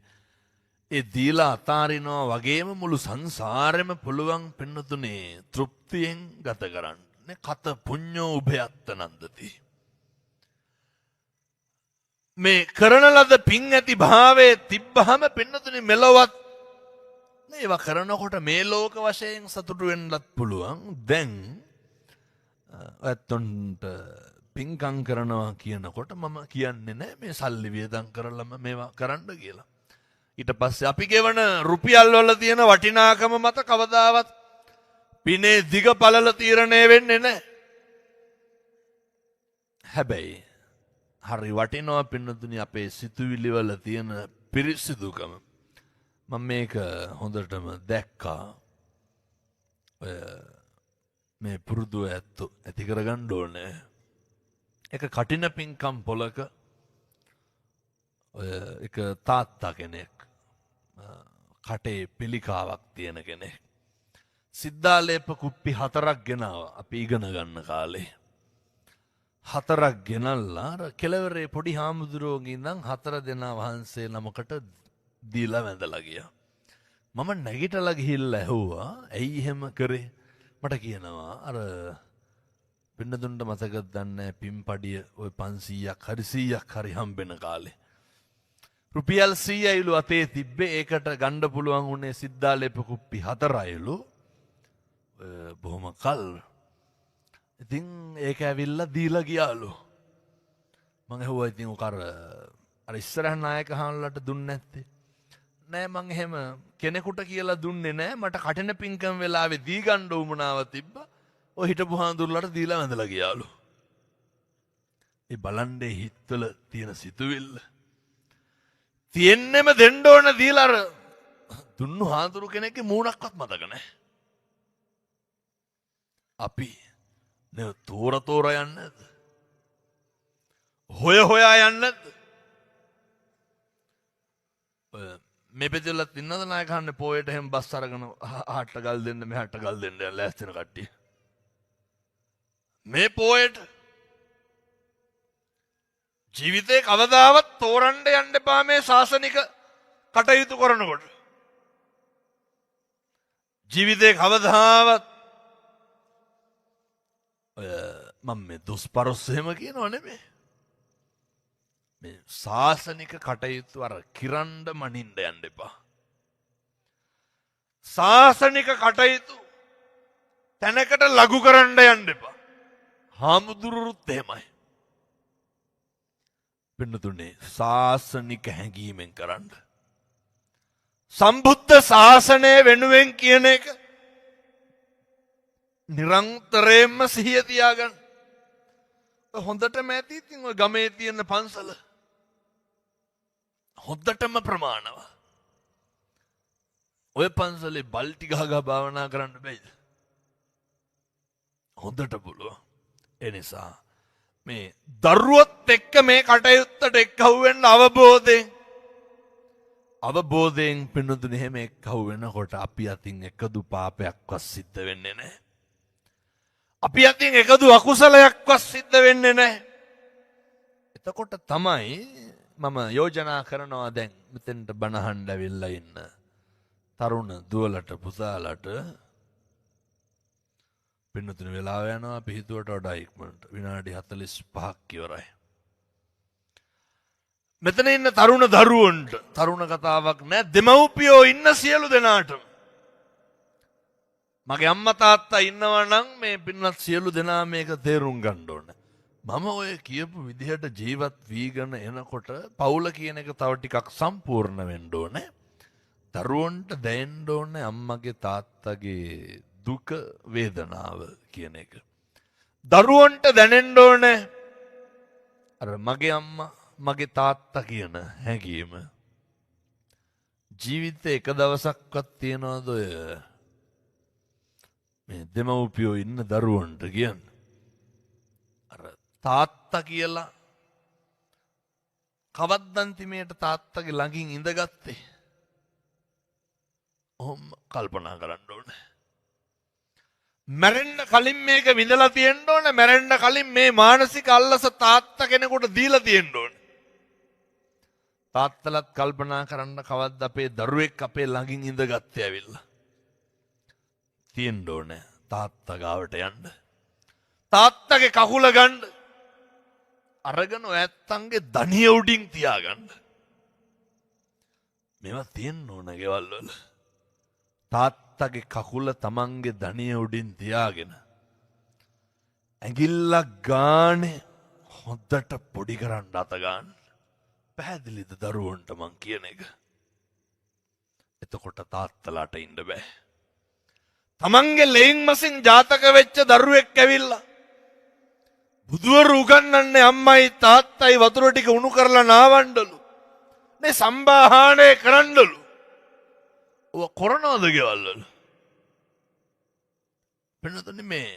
Speaker 1: ඒ දීලා අතාරිනවා වගේම මුළු සංසාරෙම පුළුවන් පින්නතුනේ තෘප්තියෙන් ගත කරන්න. කත පුඤ්ඤෝ උභයත්ත නන්දති. මේ කරන ලද පින් ඇති භාවයේ තිබ්බහම පින්නතුනේ මෙලොවත් ඒවා කරනකොට මේ ලෝක වශයෙන් සතුටු වෙන්නත් පුළුවන්. දැන් ඇත්තොන්ට පින්කම් කරනවා කියනකොට මම කියන්නේ නැහැ මේ සල්ලි වියදම් කරලම මේවා කරන්න කියලා. ඊට පස්සේ අපි ගෙවන රුපියල් වල තියෙන වටිනාකම මත කවදාවත් පිනේ දිග පළල තීරණය වෙන්නේ නැහැ. හැබැයි හරි වටිනවා පින්නතුනි අපේ සිතුවිලි වල තියෙන පිරිසිදුකම. මම මේක හොඳටම දැක්කා. ඔය මේ පුරුදු ඇත්තු ඇති කරගන්න ඕනේ. එක කටින පින්කම් පොලක ඔය එක තාත්තා කෙනෙක් කටේ පිළිකාවක් තියෙන කෙනෙක් සිද්ධාලේප කුප්පි 4ක් ගෙනාවා අපි ඉගෙන ගන්න කාලේ. 4ක් ගෙනල්ලා අර කෙළවරේ පොඩි හාමුදුරුවෝගේ ඉඳන් 4 දෙනා වහන්සේ නමකට දීලා වැඳලා ගියා. මම නැගිටලා ගිහිල්ලා ඇහුවා ඇයි එහෙම කරේ? මට කියනවා අර පින්නතුන්ට මතකද දන්නේ පින්පඩිය ඔය 500ක් හරි 100ක් හරි හම්බෙන කාලේ. රුපියල් 100යිලු අතේ තිබ්බේ ඒකට ගන්න පුළුවන් උනේ සිද්ධාලේප කුප්පි 4යිලු. බොහොම කල්. ඉතින් ඒක ඇවිල්ලා දීලා ගියාලු. මං ඇහුවා ඉතින් ඔක අර ඉස්සරහ නායක හාමුදුරන්ට දුන්නේ නැත්තේ? නෑ මං එහෙම කෙනෙකුට කියලා දුන්නේ නෑ. මට කටින පින්කම් වෙලාවේ දී ගන්න උමනාව තිබ්බා. ඔය හිටපු හාමුදුරන්ට දීලා වැඳලා ගියාලු. ඒ බලන්නේ හිතවල තියෙන සිතුවිල්ල. තියෙන්නෙම දෙන්න ඕන දීලා අර දුන්නු හාමුදුරු කෙනෙක්ගේ මූණක්වත් මතක නෑ. අපි නේ තෝර යන්නේ නැද්ද? හොයා යන්නේ නැද්ද? මේ පෙදෙලත් ඉන්නද නායකහන්නේ පොයට එහෙම බස් අරගෙන අහට ගල් දෙන්න මෙහාට ගල් දෙන්න ලෑස්තින කට්ටිය. මේ පොයට ජීවිතේ කවදාවත් තෝරන්න යන්න එපා මේ ශාසනික කටයුතු කරනකොට. ජීවිතේ කවදාවත් මම මේ දුස්පරොස් එහෙම කියනව නෙමෙයි. මේ ශාසනික කටයුතු අර කිරණ්ඩ මනින්න යන්න එපා. ශාසනික කටයුතු තැනකට ලඝු කරන්න යන්න එපා. හාමුදුරුවොත් එහෙමයි. පින්නතුනේ ශාසනික හැඟීමෙන් කරන්න. සම්බුද්ධ ශාසනය වෙනුවෙන් කියන එක නිරන්තරයෙන්ම සිහිය තියාගන්න. හොඳටම ඇති ඉතින් ඔය ගමේ තියෙන පන්සල. හොඳටම ප්‍රමාණව. ඔය පන්සලේ බල්ටි ගහගා භාවනා කරන්න බැයිද? හොඳට පුළුවන්. ඒ නිසා මේ දරුවොත් එක්ක මේ කටයුත්තට එක්කහුව වෙන්න අවබෝධයෙන් පින්නතුනේ එහෙම එක්කහුව වෙනකොට අපි අතින් එකදු පාපයක්වත් සිද්ධ වෙන්නේ නැහැ. අපි අතින් එකදු අකුසලයක්වත් සිද්ධ වෙන්නේ නැහැ. එතකොට තමයි මම යෝජනා කරනවා දැන් මෙතෙන්ට බණහඬ ඇවිල්ලා ඉන්න තරුණ දුවලට පුතාලට පින්නතුන වෙලාව යනවා අපි හිතුවට වඩා ඉක්මනට විනාඩි 45ක් ඉවරයි. මෙතන ඉන්න තරුණ දරුවන්ට තරුණ කතාවක් නෑ දෙමව්පියෝ ඉන්න සියලු දෙනාටම මගේ අම්මා තාත්තා ඉන්නවා නම් මේ පින්නත් සියලු දෙනා මේක තේරුම් ගන්න ඕන. මම ඔය කියපු විදිහට ජීවත් වීගෙන එනකොට පවුල කියන එක තව ටිකක් සම්පූර්ණ වෙන්න ඕනේ. දරුවන්ට දැනෙන්න ඕනේ අම්මගේ තාත්තගේ දුක වේදනාව කියන එක. දරුවන්ට දැනෙන්න ඕනේ අර මගේ අම්මා මගේ තාත්තා කියන හැඟීම. ජීවිතේ එක දවසක්වත් තියනවද ඔය මේ දෙමව්පියෝ ඉන්න දරුවන්ට කියන්නේ අර තාත්තා කියලා කවද්ද අන්තිමේට තාත්තගේ ළඟින් ඉඳගත්තේ? ඔහොම කල්පනා කරන්න ඕනේ. මැරෙන්න කලින් මේක විඳලා තියෙන්න ඕනේ. මැරෙන්න කලින් මේ මානසික අල්ලස තාත්තා කෙනෙකුට දීලා තියෙන්න ඕනේ. තාත්තලත් කල්පනා කරන්න කවද්ද අපේ දරුවෙක් අපේ ළඟින් ඉඳගත්තේ ඇවිල්ලා. තියෙන්න ඕනේ තාත්තා ගාවට යන්න. තාත්තගේ කකුල ගන්න. අරගෙන ඔයත්තන්ගේ ධනිය උඩින් තියාගන්න. මේවා තියෙන්න ඕන ගෙවල් වල. තාත්තගේ කකුල තමන්ගේ දණිය උඩින් තියාගෙන ඇඟිල්ලක් ගානේ හොද්දට පොඩි කරන්න අත ගන්න. පැහැදිලිද දරුවන්ට මං කියන එක? එතකොට තාත්තලාට ඉන්න බෑ. තමන්ගේ ලෙයින් මසින් ජාතක වෙච්ච දරුවෙක් ඇවිල්ලා බුදුවරු උගන්වන්නේ අම්මයි තාත්තයි වතුර ටික උණු කරලා නාවන්නලු. මේ සම්බාහාණය කරන්නලු. ඔය කොරනවද ගෙවල්වල? වෙනතනේ මේ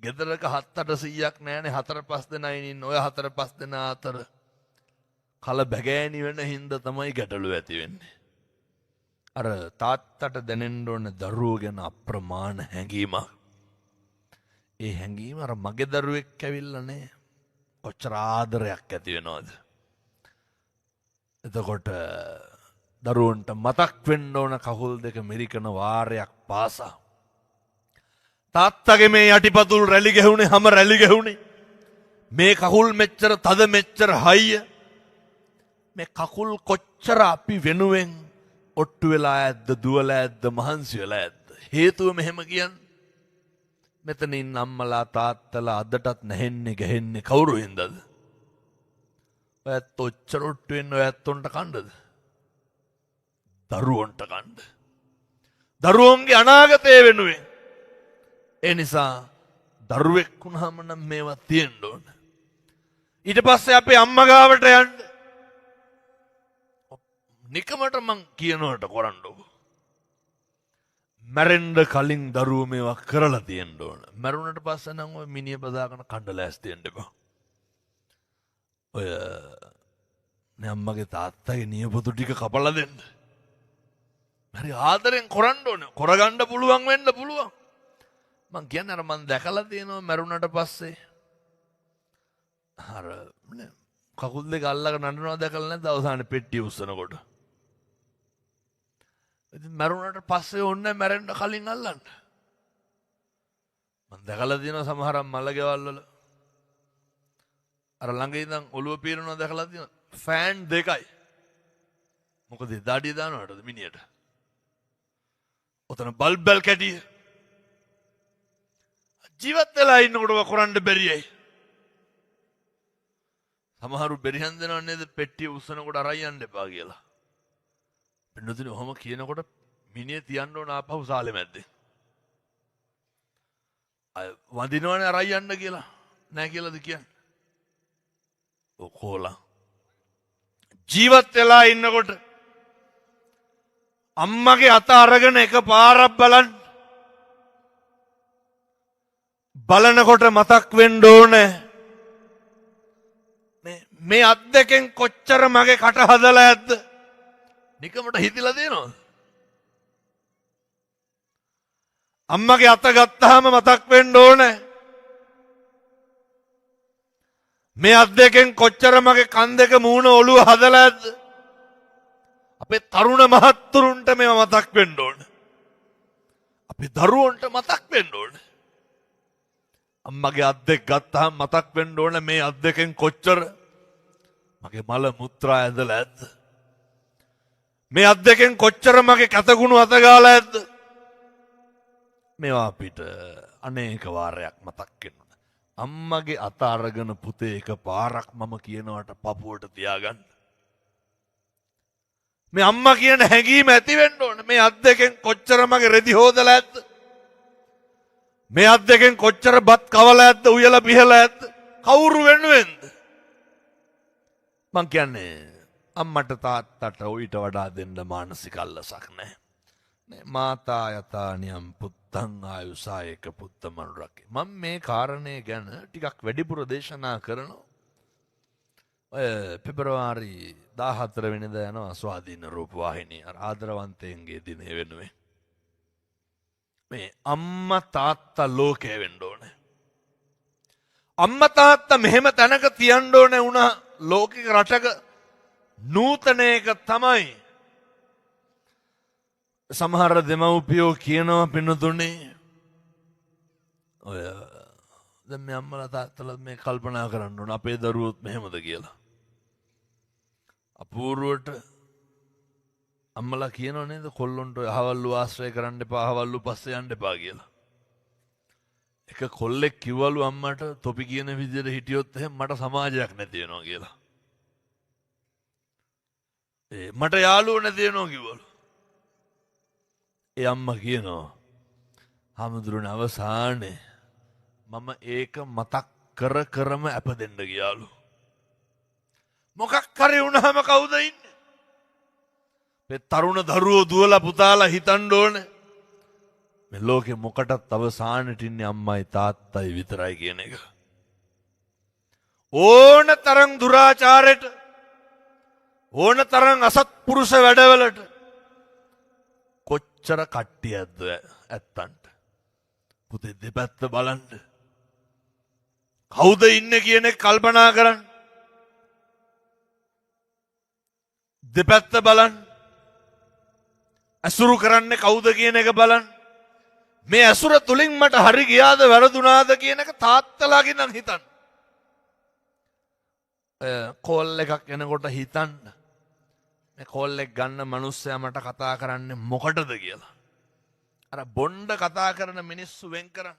Speaker 1: ගෙදරක 7-800ක් නෑනේ 4-5 දෙනා ඉන්න. ඔය 4-5 දෙනා අතර කල බැගෑනි වෙන හින්දා තමයි ගැටලු ඇති වෙන්නේ. අර තාත්තට දැනෙන්න ඕන දරුවෝ ගැන අප්‍රමාණ හැඟීමක්. ඒ හැඟීම අර මගේ දරුවෙක් ඇවිල්ලා නේ කොච්චර ආදරයක් ඇති වෙනවද? එතකොට දරුවන්ට මතක් වෙන්න ඕන කකුල් දෙක මිරිකන වාරයක් පාසා තාත්තගේ මේ යටිපතුල් රැලි ගැහුනේ, හැම රැලි ගැහුනේ. මේ කකුල් මෙච්චර තද මෙච්චර හයිය. මේ කකුල් කොච්චර අපි වෙනුවෙන් ඔට්ටු වෙලා ඇද්ද, දුවලා ඇද්ද, මහන්සි වෙලා ඇද්ද? හේතුව මෙහෙම කියන්නේ. මෙතන ඉන්න අම්මලා තාත්තලා අදටත් නැහෙන්නේ ගැහෙන්නේ කවුරු හින්දාද? ඔයත් ඔච්චර ඔට්ටු වෙන්න ඔයත් උන්ට කණ්ඩද? දරුවන්ට කණ්ඩ. දරුවන්ගේ අනාගතය වෙනුවෙන්. ඒ නිසා දරුවෙක් වුණාම නම් මේවා තියෙන්න ඕන. ඊට පස්සේ අපේ අම්මා ගාවට යන්න. නිකමට මං කියනවට කරන්නකො. මැරෙන්න කලින් දරුවෝ මේවා කරලා තියෙන්න ඕන. මැරුණට පස්සේ නම් ඔය මිනිහ බදාගෙන කණ්ඩ ලෑස්ති වෙන්න එපා. ඔය නේ අම්මගේ තාත්තගේ නියපොතු ටික කපලා දෙන්න. හරි ආදරෙන් කරන්න ඕනේ. කරගන්න පුළුවන් වෙන්න පුළුවන්. මං කියන්නේ අර මං දැකලා තියෙනවා මැරුණට පස්සේ අර කකුල් දෙක අල්ලගෙන නඩනවා දැකලා නැද්ද අවසානයේ පෙට්ටිය උස්සනකොට? ඉතින් මැරුණට පස්සේ ඕන්නේ මැරෙන්න කලින් අල්ලන්න. මං දැකලා තියෙනවා සමහර මල ගෙවල් වල අර ළඟ ඉඳන් ඔළුව පීරනවා දැකලා තියෙනවා. ෆෑන් දෙකයි. මොකද දාඩිය දානවටද මිනියට? ඔතන බල්බල් කැටිය. ජීවත් වෙලා ඉන්නකොට කරන්න බැරියයි. සමහරු බෙරිහන් දෙනව නේද පෙට්ටිය උස්සනකොට අරයි යන්න එපා කියලා. පින්නතුනේ ඔහොම කියනකොට මිනිහ තියන්න ඕන ආපහු සාලේ මැද්දේ. අය වඳිනවනේ අරයි යන්න කියලා. නෑ කියලාද කියන්නේ? ඔකෝලා ජීවත් වෙලා ඉන්නකොට අම්මගේ අත අරගෙන එක පාරක් බලන්න. බලනකොට මතක් වෙන්න ඕනේ මේ අත් දෙකෙන් කොච්චර මගේ කට හදලා ඇද්ද? නිකමට හිතිලා දෙනවද? අම්මගේ අත ගත්තාම මතක් වෙන්න ඕනේ මේ අත් දෙකෙන් කොච්චර මගේ කන් දෙක මූණ ඔළුව හදලා ඇද්ද? අපේ තරුණ මහත්තුරුන්ට මේවා මතක් වෙන්න ඕනේ. අපේ දරුවන්ට මතක් වෙන්න ඕනේ. අම්මගේ අත් දෙක ගත්තාම මතක් වෙන්න ඕනේ මේ අත් දෙකෙන් කොච්චර මගේ මල මුත්‍රා ඇදලා ඇද්ද? මේ අත් දෙකෙන් කොච්චර මගේ කැතගුණ අත ගාලා ඇද්ද? මේවා අපිට අනේක වාරයක් මතක් වෙනවා. අම්මගේ අත අරගෙන පුතේ එක පාරක් මම කියනවට පපුවට තියාගන්න. මේ අම්මා කියන හැඟීම ඇති වෙන්න ඕනේ. මේ අත් දෙකෙන් කොච්චර මගේ රෙදි හොදලා ඇද්ද? මේ අත් දෙකෙන් කොච්චර බත් කවලා ඇද්ද? උයලා පිහලා ඇද්ද? කවුරු වෙනුවෙන්ද? මං කියන්නේ අම්මට තාත්තට ඊට වඩා දෙන්න මානසික අල්ලසක් නැහැ. නේ මාතා යතානියම් පුත්තං ආයුසායක පුත්තමනුරකේ. මම මේ කාරණේ ගැන ටිකක් වැඩිපුර දේශනා කරනවා. ඔය පෙබරවාරි 14 වෙනිදා යනවා ස්වාධීන රූපවාහිනිය අර ආදරවන්තයන්ගේ දිනේ වෙනුවෙන්. මේ අම්මා තාත්තා ලෝකේ වෙන්න ඕනේ. අම්මා තාත්තා මෙහෙම තැනක තියන්න ඕනේ වුණා ලෝකික රටක නූතනයක තමයි. සමහර දෙමව්පියෝ කියනවා පින්නතුනේ ඔය දැන් මේ අම්මලා තාත්තලා මේ කල්පනා කරන්න ඕන අපේ දරුවොත් මෙහෙමද කියලා. අපූර්වට අම්මලා කියනව නේද කොල්ලොන්ට අහවල්ලු ආශ්‍රය කරන්න එපා අහවල්ලු පස්සේ යන්න එපා කියලා. එක කොල්ලෙක් කිව්වලු අම්මට තොපි කියන විදිහට හිටියොත් එහෙනම් මට සමාජයක් නැති වෙනවා කියලා. මට යාළුවෝ නැති වෙනවා කිව්වලු. ඒ අම්මා කියනවා හාමුදුරනේ අවසානයේ මම ඒක මතක් කර කරම අප දෙන්න ගියාලු. මොකක් හරි වුණාම කවුද ඉන්නේ? මේ තරුණ දරුවෝ දුවලා පුතාලා හිතන්න ඕනේ මේ ලෝකෙ මොකටත් අවසානෙට ඉන්නේ අම්මයි තාත්තයි විතරයි කියන එක. ඕන තරම් දුරාචාරයට ඕන තරම් අසත්පුරුෂ වැඩවලට කොච්චර කට්ටියක්ද ඇත්තන්ට. පුතේ දෙපැත්ත බලන්න. කවුද ඉන්නේ කියන එක කල්පනා කරන්න. දෙපැත්ත බලන්න. අසුරු කරන්නේ කවුද කියන එක බලන්න. මේ අසුර තුලින් මට හරි ගියාද වැරදුනාද කියන එක තාත්තලාගේ නම් හිතන්න. කෝල් එකක් එනකොට හිතන්න. මේ කෝල් එක ගන්න මිනිස්සයා මට කතා කරන්නේ මොකටද කියලා. අර බොණ්ඩ කතා කරන මිනිස්සු වෙන් කරන්න.